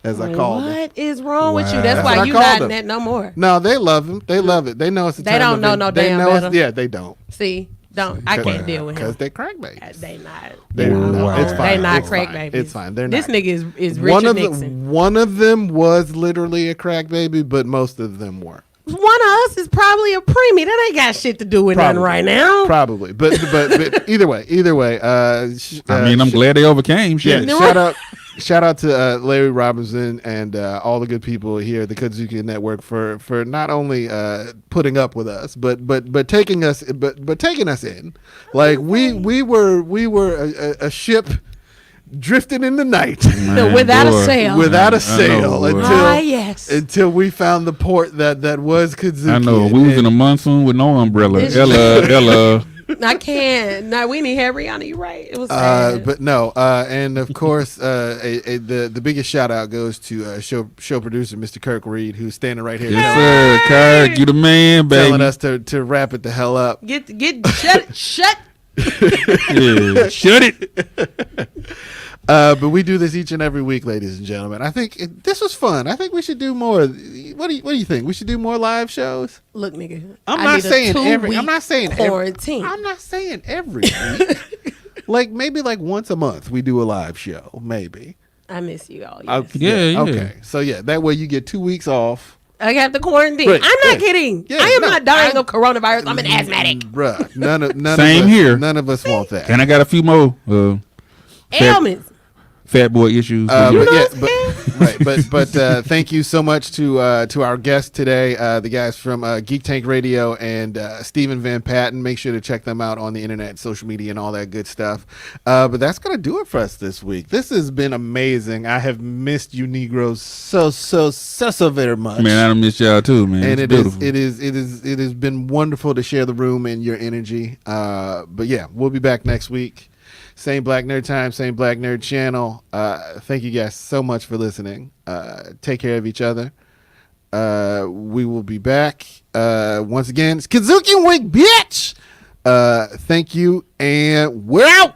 as I called him. What is wrong with you? That's what why I you called not them. that no more. No, they love him. They love it. They know it's a They time don't of know it. no They damn know it's- better. Yeah, they don't. See, I can't deal with him. Because they're crack babies. They not. They Wow. It's fine. They not It's crack fine. babies. It's fine. They're This not. nigga is Richard Nixon. One of them was literally a crack baby, but most of them weren't. One of us is probably a preemie. That ain't got shit to do with nothing right now. Probably, but either way. I mean, I'm glad they overcame. Shit. Yeah, shout out to Larry Robinson and all the good people here at the Kudzukian Network for not only putting up with us, but taking us in. Like we were a ship drifting in the night without a sail. Without a sail yes. until we found the port that was Kudzukian. I know. We was in a monsoon with no umbrella. Ella. I can't. No, we need Rihanna. You right. It was sad. But no, and of course, the biggest shout out goes to show producer Mr. Kirk Reed, who's standing right here. Yes, sir. Kirk, you the man, baby. Telling us to wrap it the hell up. Get shut. Yeah, shut it. But we do this each and every week, ladies and gentlemen. I think this was fun. I think we should do more. What do you think? We should do more live shows? Look, nigga. I'm not saying every week. Like maybe like once a month we do a live show. Maybe. I miss you all. Yeah. Okay. So yeah, that way you get 2 weeks off. I have to quarantine. Right. I'm not kidding. Yeah, I am not dying of coronavirus. I'm an asthmatic. Bruh, none Same of us, here. None of us want that. And I got a few more Ailments. fat boy issues. But thank you so much to our guests today, the guys from Geek Tank Radio and Stephen Van Patten. Make sure to check them out on the internet, social media, and all that good stuff. But that's gonna do it for us this week. This has been amazing. I have missed you Negroes so very much. Man, I done miss y'all too, man. And It's it has been wonderful to share the room and your energy. But yeah, we'll be back next week. Same Black Nerd time, same Black Nerd channel. Thank you guys so much for listening. Take care of each other. We will be back once again. It's Kudzukian Week, bitch. Thank you, and we're out.